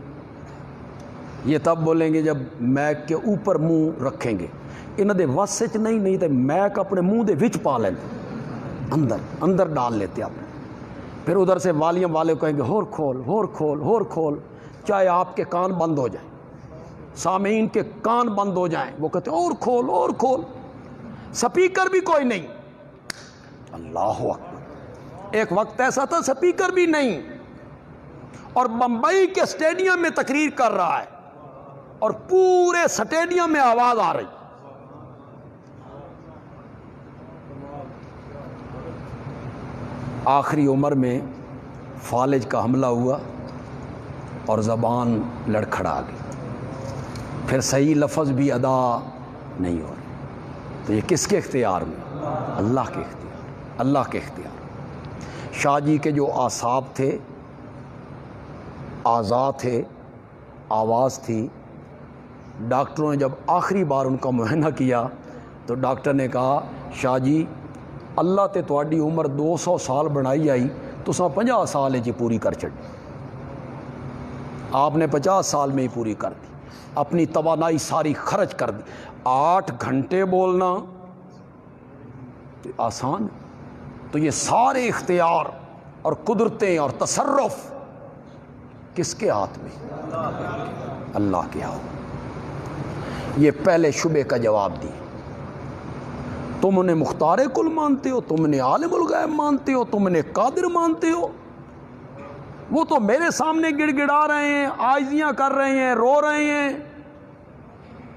یہ تب بولیں گے جب میک کے اوپر منہ رکھیں گے، انہوں دے وسط نہیں تو میک اپنے منہ دے وچ پا لیتے، اندر ڈال لیتے آپ، پھر ادھر سے والیوم والے کہیں گے ہور کھول ہور کھول ہور کھول، چاہے آپ کے کان بند ہو جائیں، سامعین کے کان بند ہو جائیں، وہ کہتے ہیں اور کھول اور کھول، سپیکر بھی کوئی نہیں۔ اللہ اکبر، ایک وقت ایسا تھا سپیکر بھی نہیں، اور بمبئی کے سٹیڈیم میں تقریر کر رہا ہے اور پورے سٹیڈیم میں آواز آ رہی۔ آخری عمر میں فالج کا حملہ ہوا اور زبان لڑکھڑا گئی، پھر صحیح لفظ بھی ادا نہیں ہو رہے، تو یہ کس کے اختیار میں؟ اللہ کے اختیار، اللہ کے اختیار۔ شاہ جی کے جو اعصاب تھے، اعضاء تھے، آواز تھی، ڈاکٹروں نے جب آخری بار ان کا معائنہ کیا تو ڈاکٹر نے کہا شاہ جی اللہ تے تواڈی عمر 200 سال بنائی آئی، تساں 50 سال ہی پوری کر چڑی، آپ نے 50 سال میں ہی پوری کر دی، اپنی توانائی ساری خرچ کر دی۔ 8 گھنٹے بولنا آسان، تو یہ سارے اختیار اور قدرتیں اور تصرف کس کے ہاتھ میں؟ اللہ کے ہاتھ۔ یہ پہلے شبے کا جواب دی، تم انہیں مختار کل مانتے ہو، تم انہیں عالم الغیب مانتے ہو، تم انہیں قادر مانتے ہو، وہ تو میرے سامنے گڑ گڑا رہے ہیں، عاجزیاں کر رہے ہیں، رو رہے ہیں،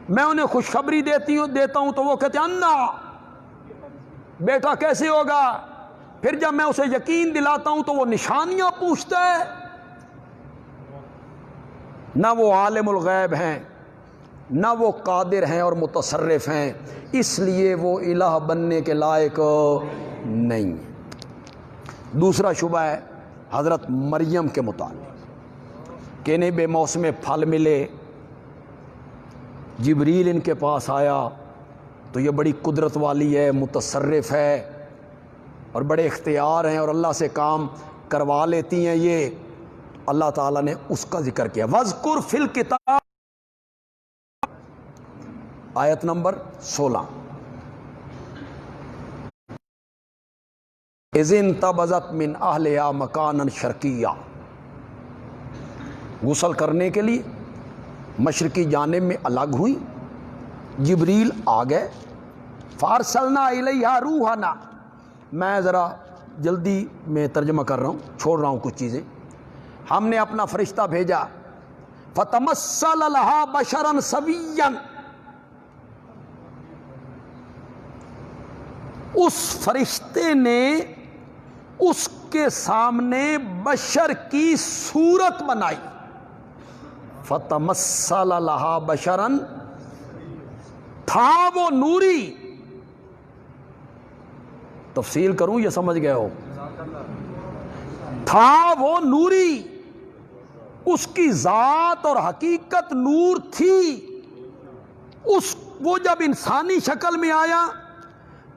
میں انہیں خوشخبری دیتا ہوں تو وہ کہتے ہیں انا بیٹا کیسے ہوگا، پھر جب میں اسے یقین دلاتا ہوں تو وہ نشانیاں پوچھتا ہے۔ نہ وہ عالم الغیب ہیں، نہ وہ قادر ہیں اور متصرف ہیں، اس لیے وہ الہ بننے کے لائق نہیں۔ دوسرا شبہ ہے حضرت مریم کے متعلق کہ انہیں بے موسم پھل ملے، جبریل ان کے پاس آیا تو یہ بڑی قدرت والی ہے، متصرف ہے اور بڑے اختیار ہیں اور اللہ سے کام کروا لیتی ہیں، یہ اللہ تعالیٰ نے اس کا ذکر کیا۔ وَاذْكُرْ فِي الْكِتَابِ، آیت نمبر 16، اِذِ انتبذت من اہلہا مکانا شرقیہ، غسل کرنے کے لیے مشرقی جانب میں الگ ہوئی، جبریل آ گئے، فارسلنا الیہا روحنا، میں ذرا جلدی میں ترجمہ کر رہا ہوں، چھوڑ رہا ہوں کچھ چیزیں، ہم نے اپنا فرشتہ بھیجا، فتمثل لہا بشرا سویا، اس فرشتے نے اس کے سامنے بشر کی صورت بنائی، فتمثل لہا بشرا، تھا وہ نوری، تفصیل کروں یہ سمجھ گئے ہو، تھا وہ نوری، اس کی ذات اور حقیقت نور تھی، وہ جب انسانی شکل میں آیا،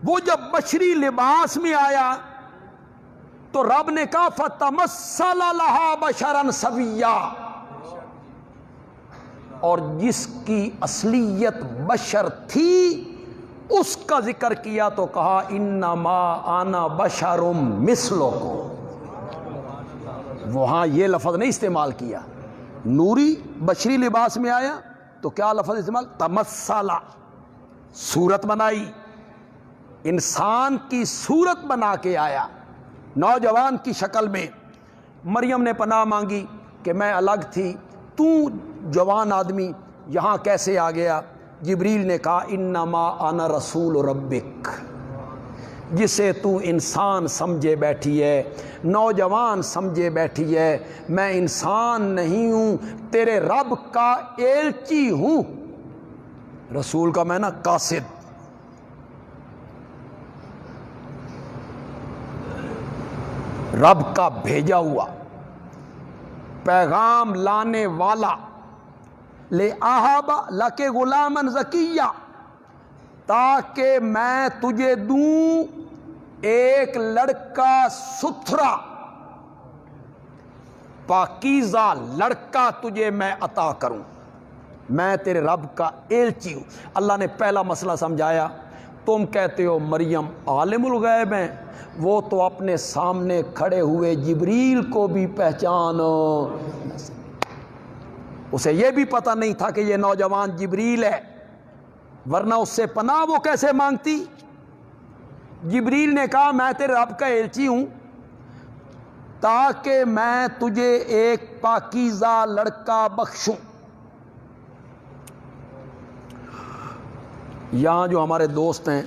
وہ جب بشری لباس میں آیا تو رب نے کہا فتمثل لہا بشرا سویا، اور جس کی اصلیت بشر تھی اس کا ذکر کیا تو کہا انما انا بشر مثلکم، وہاں یہ لفظ نہیں استعمال کیا، نوری بشری لباس میں آیا تو کیا لفظ استعمال؟ تمثلا، صورت بنائی، انسان کی صورت بنا کے آیا، نوجوان کی شکل میں۔ مریم نے پناہ مانگی کہ میں الگ تھی، تو جوان آدمی یہاں کیسے آ گیا؟ جبریل نے کہا انما انا رسول ربک، جسے تو انسان سمجھے بیٹھی ہے، نوجوان سمجھے بیٹھی ہے، میں انسان نہیں ہوں، تیرے رب کا ایلچی ہوں، رسول کا معنی قاصد، رب کا بھیجا ہوا، پیغام لانے والا، لے آہابا لکے غلامن زکیہ، تاکہ میں تجھے دوں ایک لڑکا ستھرا، پاکیزہ لڑکا تجھے میں عطا کروں، میں تیرے رب کا ایلچی ہوں۔ اللہ نے پہلا مسئلہ سمجھایا، تم کہتے ہو مریم عالم الغیب ہیں، وہ تو اپنے سامنے کھڑے ہوئے جبریل کو بھی پہچانو، اسے یہ بھی پتہ نہیں تھا کہ یہ نوجوان جبریل ہے، ورنہ اس سے پناہ وہ کیسے مانگتی؟ جبریل نے کہا میں تیرے رب کا ایلچی ہوں تاکہ میں تجھے ایک پاکیزہ لڑکا بخشوں۔ یہاں جو ہمارے دوست ہیں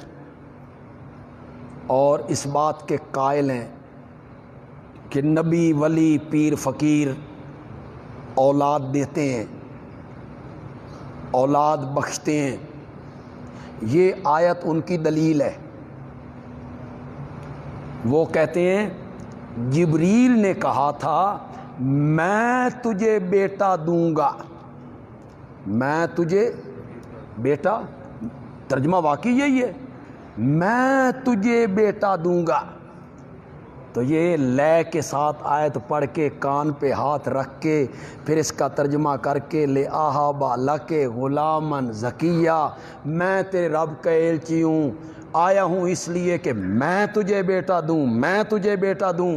اور اس بات کے قائل ہیں کہ نبی ولی پیر فقیر اولاد دیتے ہیں، اولاد بخشتے ہیں، یہ آیت ان کی دلیل ہے۔ وہ کہتے ہیں جبریل نے کہا تھا میں تجھے بیٹا دوں گا، میں تجھے بیٹا، ترجمہ واقعی یہی ہے، میں تجھے بیٹا دوں گا۔ تو یہ لے کے ساتھ آیت پڑھ کے کان پہ ہاتھ رکھ کے پھر اس کا ترجمہ کر کے لے آہابا لکے غلامن زکیہ، میں تیرے رب کا ایلچی ہوں، آیا ہوں اس لیے کہ میں تجھے بیٹا دوں، میں تجھے بیٹا دوں۔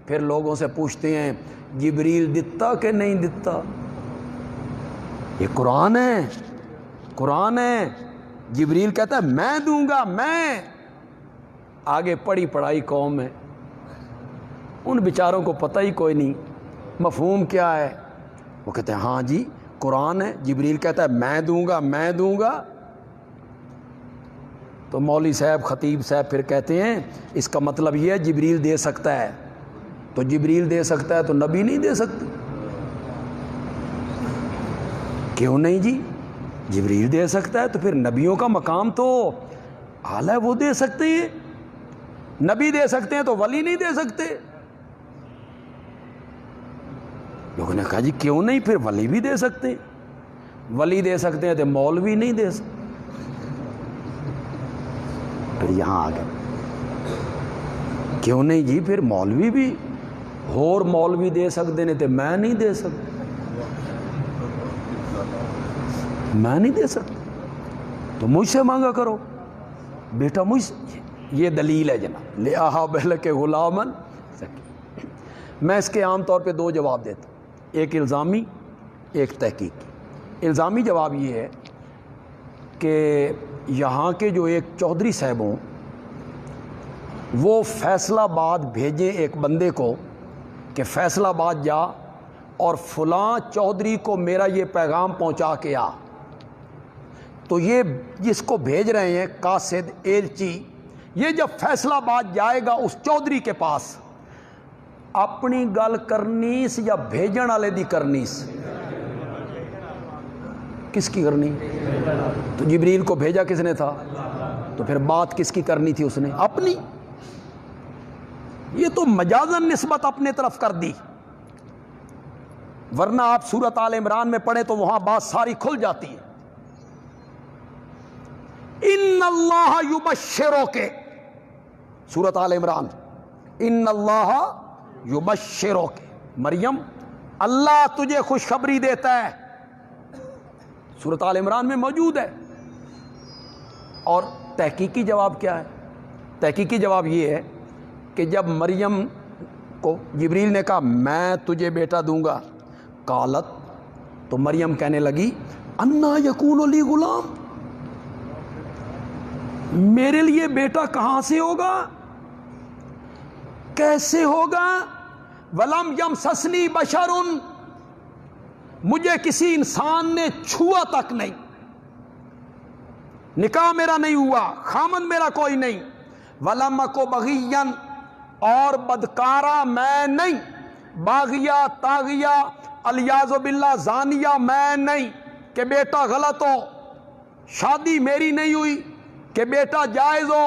پھر لوگوں سے پوچھتے ہیں جبریل دتا کہ نہیں دتا؟ یہ قرآن ہے، قرآن ہے، جبریل کہتا ہے میں دوں گا، میں۔ آگے پڑھی پڑھائی قوم ہے، ان بیچاروں کو پتہ ہی کوئی نہیں مفہوم کیا ہے۔ وہ کہتے ہیں ہاں جی قرآن ہے، جبریل کہتا ہے میں دوں گا، میں دوں گا۔ تو مولوی صاحب خطیب صاحب پھر کہتے ہیں اس کا مطلب یہ ہے جبریل دے سکتا ہے، تو جبریل دے سکتا ہے تو نبی نہیں دے سکتے؟ کیوں نہیں جی؟ جبریل دے سکتا ہے تو پھر نبیوں کا مقام تو اعلیٰ ہے، وہ دے سکتے ہیں، نبی دے سکتے ہیں تو ولی نہیں دے سکتے؟ لوگوں نے کہا جی کیوں نہیں، پھر ولی بھی دے سکتے ہیں، ولی دے سکتے ہیں تو مولوی نہیں دے سکتے۔ پھر یہاں آ گئے کیوں نہیں جی، پھر مولوی بھی اور مولوی دے سکتے ہیں تو میں نہیں دے سکتا، میں نہیں دے سکتا، تو مجھ سے مانگا کرو بیٹا، مجھ سے۔ یہ دلیل ہے جناب، لے آہاب لکے غلامن زکیہ۔ میں اس کے عام طور پہ دو جواب دیتا ہوں، ایک الزامی ایک تحقیقی۔ الزامی جواب یہ ہے کہ یہاں کے جو ایک چودھری صاحب ہوں وہ فیصل آباد بھیجیں ایک بندے کو کہ فیصل آباد جا اور فلاں چودھری کو میرا یہ پیغام پہنچا کے آ، تو یہ جس کو بھیج رہے ہیں قاصد ایلچی، یہ جب فیصل آباد جائے گا اس چودھری کے پاس، اپنی گل کرنیس یا بھیجن والے دی کرنیس؟ کس کی کرنی؟ تو جبریل کو بھیجا کس نے تھا؟ تو پھر بات کس کی کرنی تھی اس نے؟ اپنی۔ یہ تو مجازن نسبت اپنے طرف کر دی، ورنہ آپ سورۃ آل عمران میں پڑھیں تو وہاں بات ساری کھل جاتی ہے۔ ان اللہ یبشرک، سورۃ آل عمران، ان اللہ یبشرک، مریم اللہ تجھے خوشخبری دیتا ہے، سورۃ آل عمران میں موجود ہے۔ اور تحقیقی جواب کیا ہے؟ تحقیقی جواب یہ ہے کہ جب مریم کو جبریل نے کہا میں تجھے بیٹا دوں گا، قالت، تو مریم کہنے لگی انا یکون لی غلام، میرے لیے بیٹا کہاں سے ہوگا، کیسے ہوگا؟ ولم یمسسنی بشر، مجھے کسی انسان نے چھوا تک نہیں، نکاح میرا نہیں ہوا، خامن میرا کوئی نہیں، ولم اکو بغین، اور بدکارہ میں نہیں، باغیہ تاغیہ الیاذ باللہ زانیہ میں نہیں کہ بیٹا غلط ہو۔ شادی میری نہیں ہوئی کہ بیٹا جائز ہو،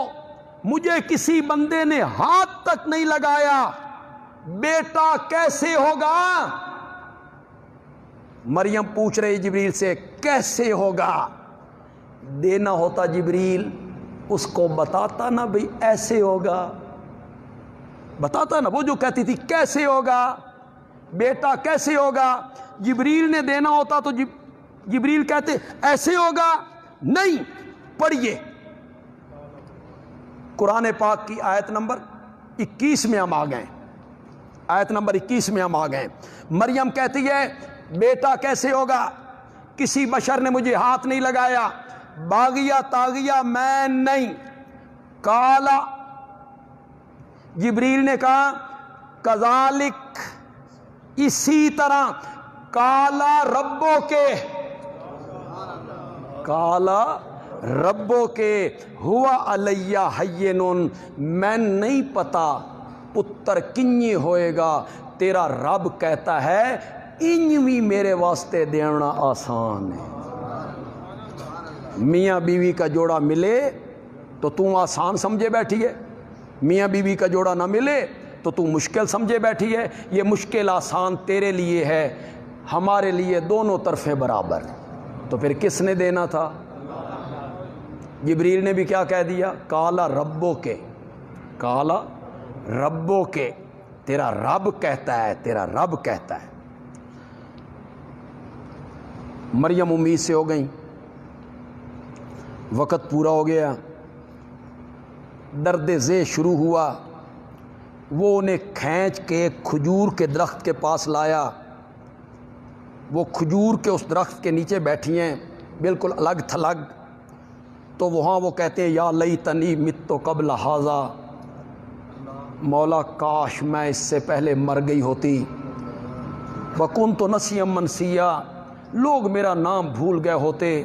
مجھے کسی بندے نے ہاتھ تک نہیں لگایا، بیٹا کیسے ہوگا؟ مریم پوچھ رہی جبریل سے کیسے ہوگا؟ دینا ہوتا جبریل اس کو بتاتا نا، بھئی ایسے ہوگا، بتاتا نا۔ وہ جو کہتی تھی کیسے ہوگا بیٹا کیسے ہوگا، جبریل نے دینا ہوتا تو جبریل کہتے ایسے ہوگا نہیں۔ پڑھیے قرآن پاک کی آیت نمبر 21 میں ہم آ گئے، آیت نمبر 21 میں ہم آ گئے۔ مریم کہتی ہے بیٹا کیسے ہوگا، کسی بشر نے مجھے ہاتھ نہیں لگایا، باغیہ تاغیہ میں نہیں۔ کالا، جبریل نے کہا کذالک، اسی طرح، کالا ربو کے، کالا ربو کے، ہوا علیہ حینن، میں نہیں پتا پتر کنی ہوئے گا، تیرا رب کہتا ہے انوی میرے واسطے دینا آسان ہے۔ میاں بیوی کا جوڑا ملے تو تم آسان سمجھے بیٹھی ہے، میاں بیوی کا جوڑا نہ ملے تو تم مشکل سمجھے بیٹھی ہے۔ یہ مشکل آسان تیرے لیے ہے، ہمارے لیے دونوں طرفیں برابر۔ تو پھر کس نے دینا تھا؟ جبریل نے بھی کیا کہہ دیا؟ کالا ربو کے، کالا ربو کے، تیرا رب کہتا ہے، تیرا رب کہتا ہے۔ مریم امید سے ہو گئیں، وقت پورا ہو گیا، درد ذہ شروع ہوا۔ وہ انہیں کھینچ کے کھجور کے درخت کے پاس لایا، وہ کھجور کے اس درخت کے نیچے بیٹھی ہیں بالکل الگ تھلگ۔ تو وہاں وہ کہتے ہیں یا لیتنی مت قبل ھذا، مولا کاش میں اس سے پہلے مر گئی ہوتی، وکنت نسیا منسیا، لوگ میرا نام بھول گئے ہوتے،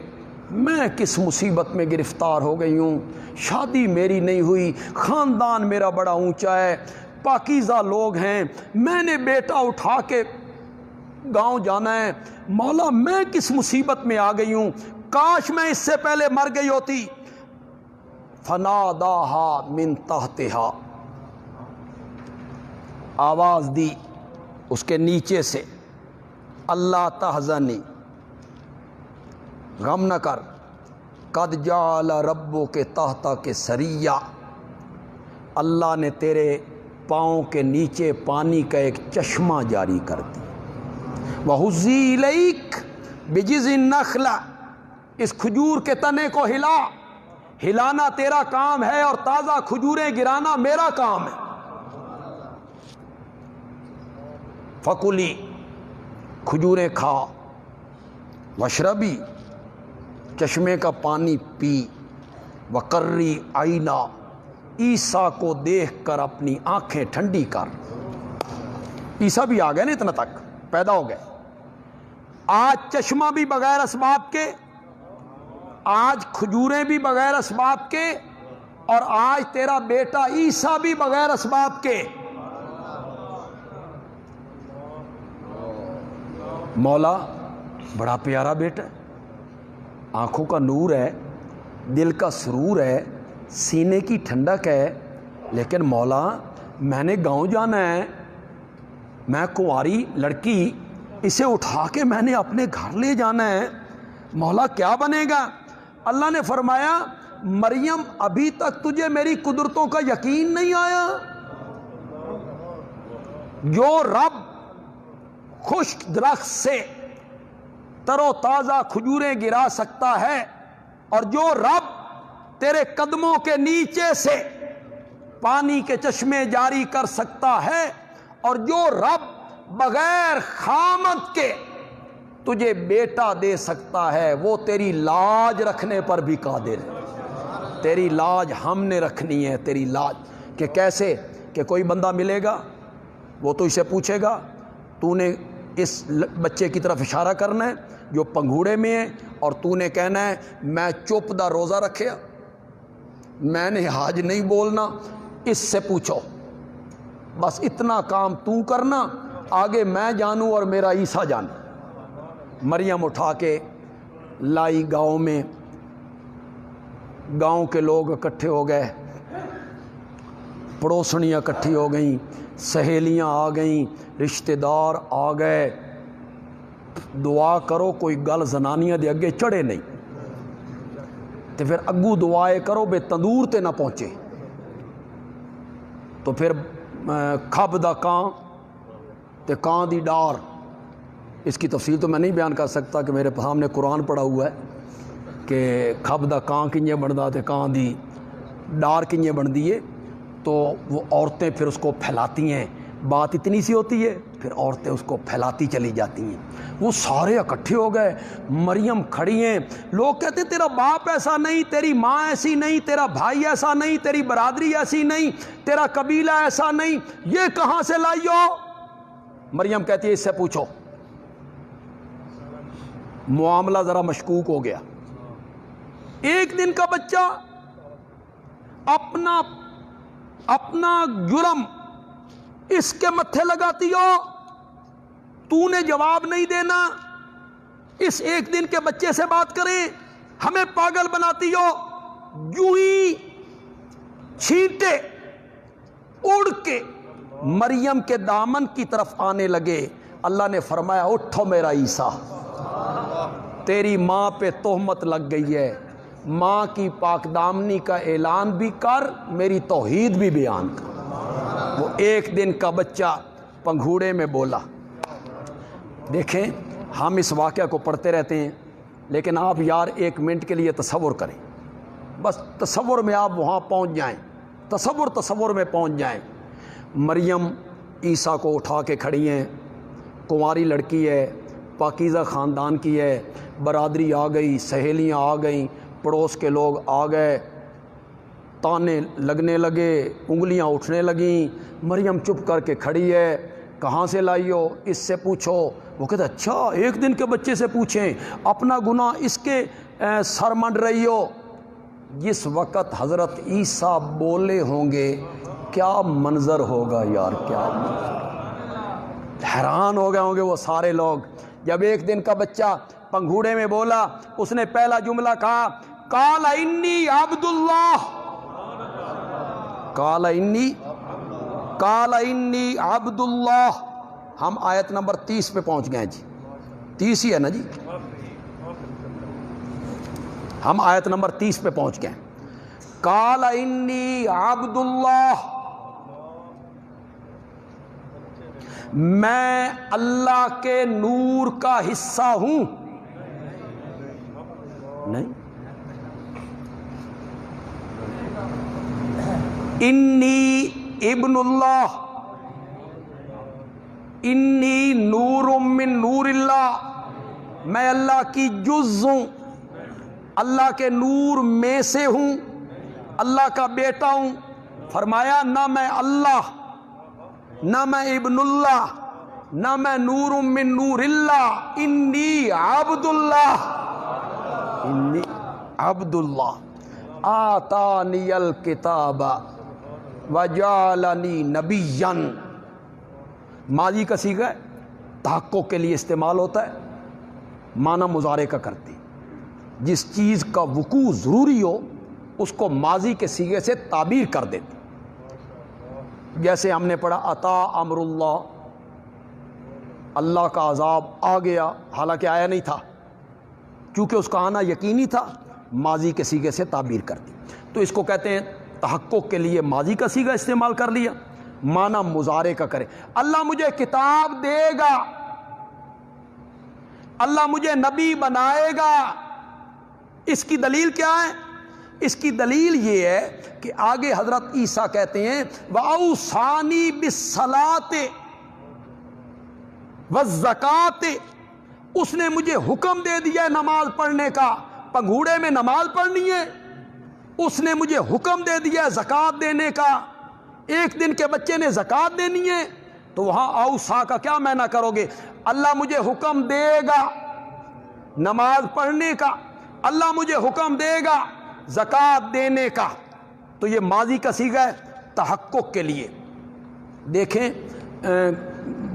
میں کس مصیبت میں گرفتار ہو گئی ہوں، شادی میری نہیں ہوئی، خاندان میرا بڑا اونچا ہے، پاکیزہ لوگ ہیں، میں نے بیٹا اٹھا کے گاؤں جانا ہے، مولا میں کس مصیبت میں آ گئی ہوں، کاش میں اس سے پہلے مر گئی ہوتی۔ فناداہا من تحتہا، آواز دی اس کے نیچے سے، اللہ تحزنی، غم نہ کر، قد جعل ربک تحتک سریا، اللہ نے تیرے پاؤں کے نیچے پانی کا ایک چشمہ جاری کر دی۔ وَحُزِّی إِلَيْكَ بِجِذْعِ النَّخْلَةِ، اس کھجور کے تنے کو ہلا، ہلانا تیرا کام ہے اور تازہ کھجوریں گرانا میرا کام ہے۔ فَكُلِی، کھجوریں کھا، وَاشْرَبِی، چشمے کا پانی پی، وَقَرِّی عَیْنَا، عیسیٰ کو دیکھ کر اپنی آنکھیں ٹھنڈی کر۔ عیسیٰ بھی آ گئے نا، اتنا تک پیدا ہو گئے۔ آج چشمہ بھی بغیر اسباب کے، آج کھجوریں بھی بغیر اسباب کے، اور آج تیرا بیٹا عیسیٰ بھی بغیر اسباب کے۔ مولا بڑا پیارا بیٹا ہے، آنکھوں کا نور ہے، دل کا سرور ہے، سینے کی ٹھنڈک ہے، لیکن مولا میں نے گاؤں جانا ہے، میں کنواری لڑکی، اسے اٹھا کے میں نے اپنے گھر لے جانا ہے، مولا کیا بنے گا؟ اللہ نے فرمایا مریم ابھی تک تجھے میری قدرتوں کا یقین نہیں آیا؟ جو رب خشک درخت سے تر و تازہ کھجوریں گرا سکتا ہے، اور جو رب تیرے قدموں کے نیچے سے پانی کے چشمے جاری کر سکتا ہے، اور جو رب بغیر خامد کے تجھے بیٹا دے سکتا ہے، وہ تیری لاج رکھنے پر بھی قادر ہے۔ تیری لاج ہم نے رکھنی ہے، تیری لاج کہ کیسے؟ کہ کوئی بندہ ملے گا، وہ تو اسے پوچھے گا تو نے اس بچے کی طرف اشارہ کرنا ہے جو پنگھوڑے میں ہے، اور تو نے کہنا ہے میں چپ دا روزہ رکھیا، میں نے حاج نہیں بولنا، اس سے پوچھو، بس اتنا کام تو کرنا، آگے میں جانوں اور میرا عیسیٰ جانے۔ مریم اٹھا کے لائی گاؤں میں، گاؤں کے لوگ اکٹھے ہو گئے، پڑوسنیاں اکٹھی ہو گئیں، سہیلیاں آ گئیں، رشتہ دار آ گئے، دعا کرو کوئی گل زنانیاں دے اگے چڑھے نہیں، تو پھر اگو دعائے کرو بے تندور تے نہ پہنچے، تو پھر کھب دا کان تے کان دی ڈار۔ اس کی تفصیل تو میں نہیں بیان کر سکتا کہ میرے سامنے قرآن پڑھا ہوا ہے کہ کھب دا کان کنجے بندا تے کان دی ڈار کنجے بندی ہے، تو وہ عورتیں پھر اس کو پھیلاتی ہیں، بات اتنی سی ہوتی ہے، پھر عورتیں اس کو پھیلاتی چلی جاتی ہیں۔ وہ سارے اکٹھے ہو گئے، مریم کھڑی ہیں، لوگ کہتے ہیں تیرا باپ ایسا نہیں، تیری ماں ایسی نہیں، تیرا بھائی ایسا نہیں، تیری برادری ایسی نہیں، تیرا قبیلہ ایسا نہیں، یہ کہاں سے لائی ہو؟ مریم کہتی ہے اس سے پوچھو۔ معاملہ ذرا مشکوک ہو گیا، ایک دن کا بچہ اپنا جرم اس کے متھے لگاتی ہو، تو نے جواب نہیں دینا، اس ایک دن کے بچے سے بات کریں، ہمیں پاگل بناتی ہو۔ یوں ہی چھینٹے اڑ کے مریم کے دامن کی طرف آنے لگے، اللہ نے فرمایا اٹھو میرا عیسیٰ، تیری ماں پہ تہمت لگ گئی ہے، ماں کی پاک دامنی کا اعلان بھی کر، میری توحید بھی بیان کر۔ وہ ایک دن کا بچہ پنگھوڑے میں بولا۔ دیکھیں ہم اس واقعہ کو پڑھتے رہتے ہیں، لیکن آپ یار ایک منٹ کے لیے تصور کریں، بس تصور میں آپ وہاں پہنچ جائیں، تصور میں پہنچ جائیں۔ مریم عیسیٰ کو اٹھا کے کھڑی ہیں، کنواری لڑکی ہے، پاکیزہ خاندان کی ہے، برادری آ گئی، سہیلیاں آ گئیں، پڑوس کے لوگ آ گئے، تانے لگنے لگے، انگلیاں اٹھنے لگیں، مریم چپ کر کے کھڑی ہے، کہاں سے لائی ہو؟ اس سے پوچھو۔ وہ کہتے اچھا ایک دن کے بچے سے پوچھیں، اپنا گناہ اس کے سر منڈ رہی ہو۔ جس وقت حضرت عیسیٰ بولے ہوں گے کیا منظر ہوگا یار، کیا منظر، حیران ہو گئے ہوں گے وہ سارے لوگ۔ جب ایک دن کا بچہ پنگھوڑے میں بولا، اس نے پہلا جملہ کہا قال انی عبد اللہ، قال انی عبد اللہ۔ ہم آیت نمبر 30 پہ پہنچ گئے جی، 30 ہی ہے نا جی، ہم آیت نمبر 30 پہ پہنچ گئے۔ قال انی عبد اللہ، میں اللہ کے نور کا حصہ ہوں۔ نہیں، انی ابن اللہ، انی نور من نور اللہ، میں اللہ کی جز ہوں، اللہ کے نور میں سے ہوں، اللہ کا بیٹا ہوں۔ فرمایا نہ میں اللہ، نہ میں ابن اللہ، نہ میں نور من نور اللہ، انی عبد اللہ، انی عبد اللہ آتانی الکتاب وجعلنی نبیا۔ ماضی کا صیغہ ہے، تحقق کے لیے استعمال ہوتا ہے، معنی مضارع کا کرتے ہیں۔ جس چیز کا وقوع ضروری ہو اس کو ماضی کے صیغے سے تعبیر کر دیتے، جیسے ہم نے پڑھا عطا امر اللہ، اللہ کا عذاب آ گیا، حالانکہ آیا نہیں تھا، چونکہ اس کا آنا یقینی تھا، ماضی کے صیغے سے تعبیر کر دی۔ تو اس کو کہتے ہیں تحقق کے لیے ماضی کا صیغہ استعمال کر لیا، معنی مضارع کا کرے۔ اللہ مجھے کتاب دے گا، اللہ مجھے نبی بنائے گا۔ اس کی دلیل کیا ہے؟ اس کی دلیل یہ ہے کہ آگے حضرت عیسیٰ کہتے ہیں وَأَوْصَانِي بِالصَّلَاةِ وَالزَّكَاةِ، اس نے مجھے حکم دے دیا ہے نماز پڑھنے کا، پنگھوڑے میں نماز پڑھنی ہے، اس نے مجھے حکم دے دیا ہے زکوٰۃ دینے کا، ایک دن کے بچے نے زکوٰۃ دینی ہے، تو وہاں اوصا کا کیا معنی کرو گے؟ اللہ مجھے حکم دے گا نماز پڑھنے کا، اللہ مجھے حکم دے گا زکوٰۃ دینے کا، تو یہ ماضی کا صیغہ ہے تحقق کے لیے۔ دیکھیں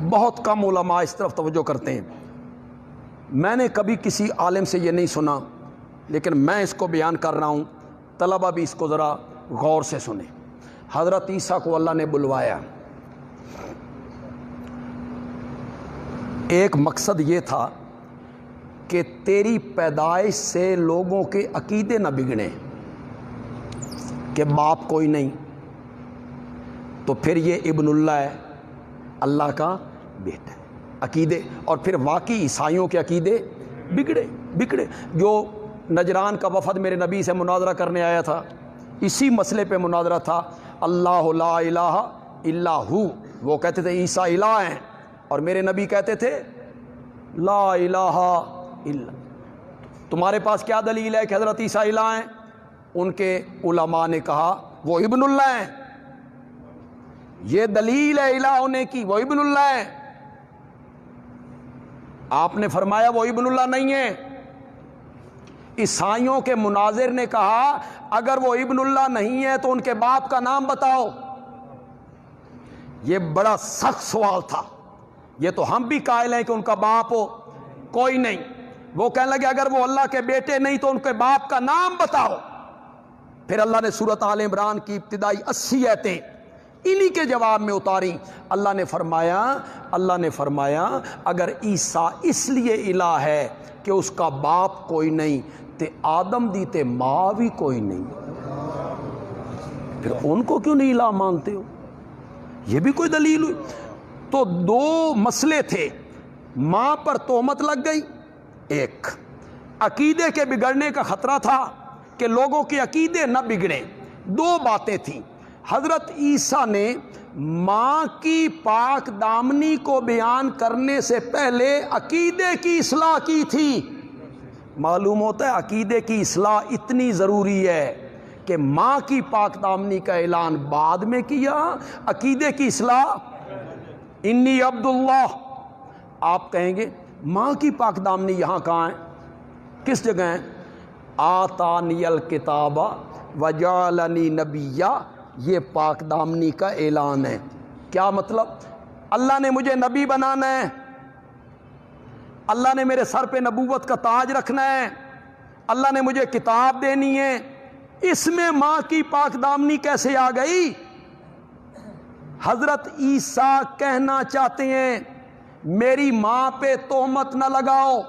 بہت کم علماء اس طرف توجہ کرتے ہیں، میں نے کبھی کسی عالم سے یہ نہیں سنا، لیکن میں اس کو بیان کر رہا ہوں۔ طلبہ بھی اس کو ذرا غور سے سنیں۔ حضرت عیسیٰ کو اللہ نے بلوایا، ایک مقصد یہ تھا کہ تیری پیدائش سے لوگوں کے عقیدے نہ بگڑیں کہ باپ کوئی نہیں، تو پھر یہ ابن اللہ ہے، اللہ کا بیٹا ہے، عقیدے، اور پھر واقعی عیسائیوں کے عقیدے بگڑے۔ جو نجران کا وفد میرے نبی سے مناظرہ کرنے آیا تھا، اسی مسئلے پہ مناظرہ تھا، اللہ لا الہ الا ہو، وہ کہتے تھے عیسیٰ الہ ہیں، اور میرے نبی کہتے تھے لا الہ الا۔ تمہارے پاس کیا دلیل ہے کہ حضرت عیسیٰ الہ ہیں؟ ان کے علماء نے کہا وہ ابن اللہ ہیں، یہ دلیل ہے الہ ہونے کی، وہ ابن اللہ ہیں۔ آپ نے فرمایا وہ ابن اللہ نہیں ہے۔ عیسائیوں کے مناظر نے کہا اگر وہ ابن اللہ نہیں ہے تو ان کے باپ کا نام بتاؤ۔ یہ بڑا سخت سوال تھا، یہ تو ہم بھی قائل ہیں کہ ان کا باپ ہو کوئی نہیں۔ وہ کہنے لگے اگر وہ اللہ کے بیٹے نہیں تو ان کے باپ کا نام بتاؤ۔ پھر اللہ نے سورۃ آل عمران کی ابتدائی 80 آیتیں انہی کے جواب میں اتاری۔ اللہ نے فرمایا اگر عیسیٰ اس لیے الہ ہے کہ اس کا باپ کوئی نہیں تے آدم دی تے ماں بھی کوئی نہیں، پھر ان کو کیوں نہیں الہ مانتے ہو؟ یہ بھی کوئی دلیل ہوئی؟ تو دو مسئلے تھے، ماں پر تہمت لگ گئی، ایک عقیدے کے بگڑنے کا خطرہ تھا کہ لوگوں کے عقیدے نہ بگڑیں، دو باتیں تھیں۔ حضرت عیسیٰ نے ماں کی پاک دامنی کو بیان کرنے سے پہلے عقیدے کی اصلاح کی تھی۔ معلوم ہوتا ہے عقیدے کی اصلاح اتنی ضروری ہے کہ ماں کی پاک دامنی کا اعلان بعد میں کیا، عقیدے کی اصلاح انی عبداللہ۔ آپ کہیں گے ماں کی پاک دامنی یہاں کہاں ہے، کس جگہ ہے؟ آتانی الکتاب وجعلنی نبیا، یہ پاک دامنی کا اعلان ہے۔ کیا مطلب؟ اللہ نے مجھے نبی بنانا ہے، اللہ نے میرے سر پہ نبوت کا تاج رکھنا ہے، اللہ نے مجھے کتاب دینی ہے۔ اس میں ماں کی پاک دامنی کیسے آ گئی؟ حضرت عیسیٰ کہنا چاہتے ہیں میری ماں پہ تہمت نہ لگاؤ،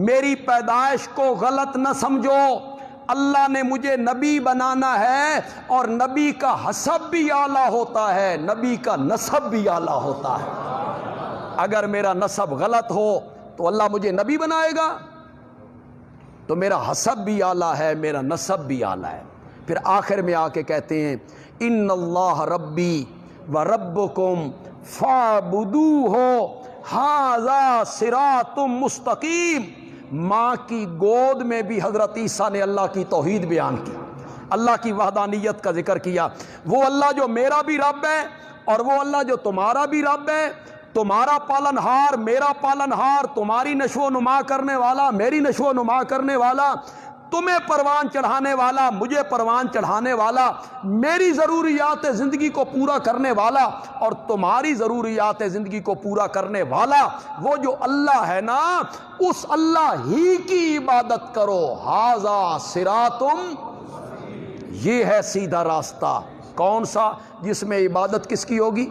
میری پیدائش کو غلط نہ سمجھو، اللہ نے مجھے نبی بنانا ہے، اور نبی کا حسب بھی اعلیٰ ہوتا ہے، نبی کا نسب بھی اعلیٰ ہوتا ہے۔ اگر میرا نسب غلط ہو تو اللہ مجھے نبی بنائے گا؟ تو میرا حسب بھی اعلیٰ ہے، میرا نسب بھی اعلیٰ ہے۔ پھر آخر میں آ کے کہتے ہیں ان اللہ ربی و ربکم فاعبدوہ ھذا صراط مستقیم۔ ماں کی گود میں بھی حضرت عیسیٰ نے اللہ کی توحید بیان کی، اللہ کی وحدانیت کا ذکر کیا۔ وہ اللہ جو میرا بھی رب ہے اور وہ اللہ جو تمہارا بھی رب ہے، تمہارا پالنہار میرا پالنہار، تمہاری نشو و نما کرنے والا میری نشو و نما کرنے والا، تمہیں پروان چڑھانے والا مجھے پروان چڑھانے والا، میری ضروریات زندگی کو پورا کرنے والا اور تمہاری ضروریات زندگی کو پورا کرنے والا، وہ جو اللہ ہے نا، اس اللہ ہی کی عبادت کرو۔ ھذا صراط، یہ ہے سیدھا راستہ۔ کون سا؟ جس میں عبادت کس کی ہوگی؟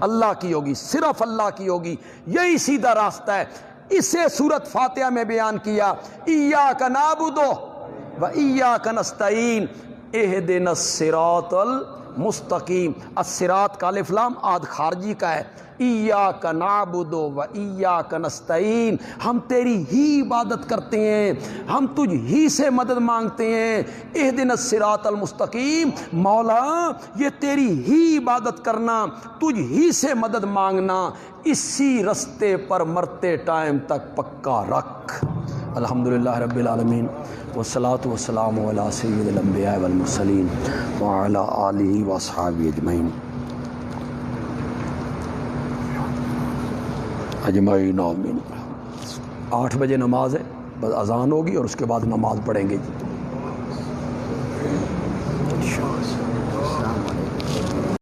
اللہ کی ہوگی، صرف اللہ کی ہوگی، یہی سیدھا راستہ ہے۔ اسے سورۃ فاتحہ میں بیان کیا، ایاک نعبد و ایاک نستعین اہدنا الصراط المستقیم۔ الصراط کا الف لام عاد خارجی کا ہے، ایاک نعبد و ایاک نستعین، ہم تیری ہی عبادت کرتے ہیں، ہم تجھ ہی سے مدد مانگتے ہیں۔ اہدنا الصراط المستقیم، مولا یہ تیری ہی عبادت کرنا، تجھ ہی سے مدد مانگنا، اسی رستے پر مرتے ٹائم تک پکا رکھ۔ الحمدللہ رب العالمین، والصلاة والسلام علی سید الانبیاء والمرسلین وعلی آلہ واصحابہ اجمعین آمین۔ 8 بجے نماز ہے، بس اذان ہوگی اور اس کے بعد نماز پڑھیں گے۔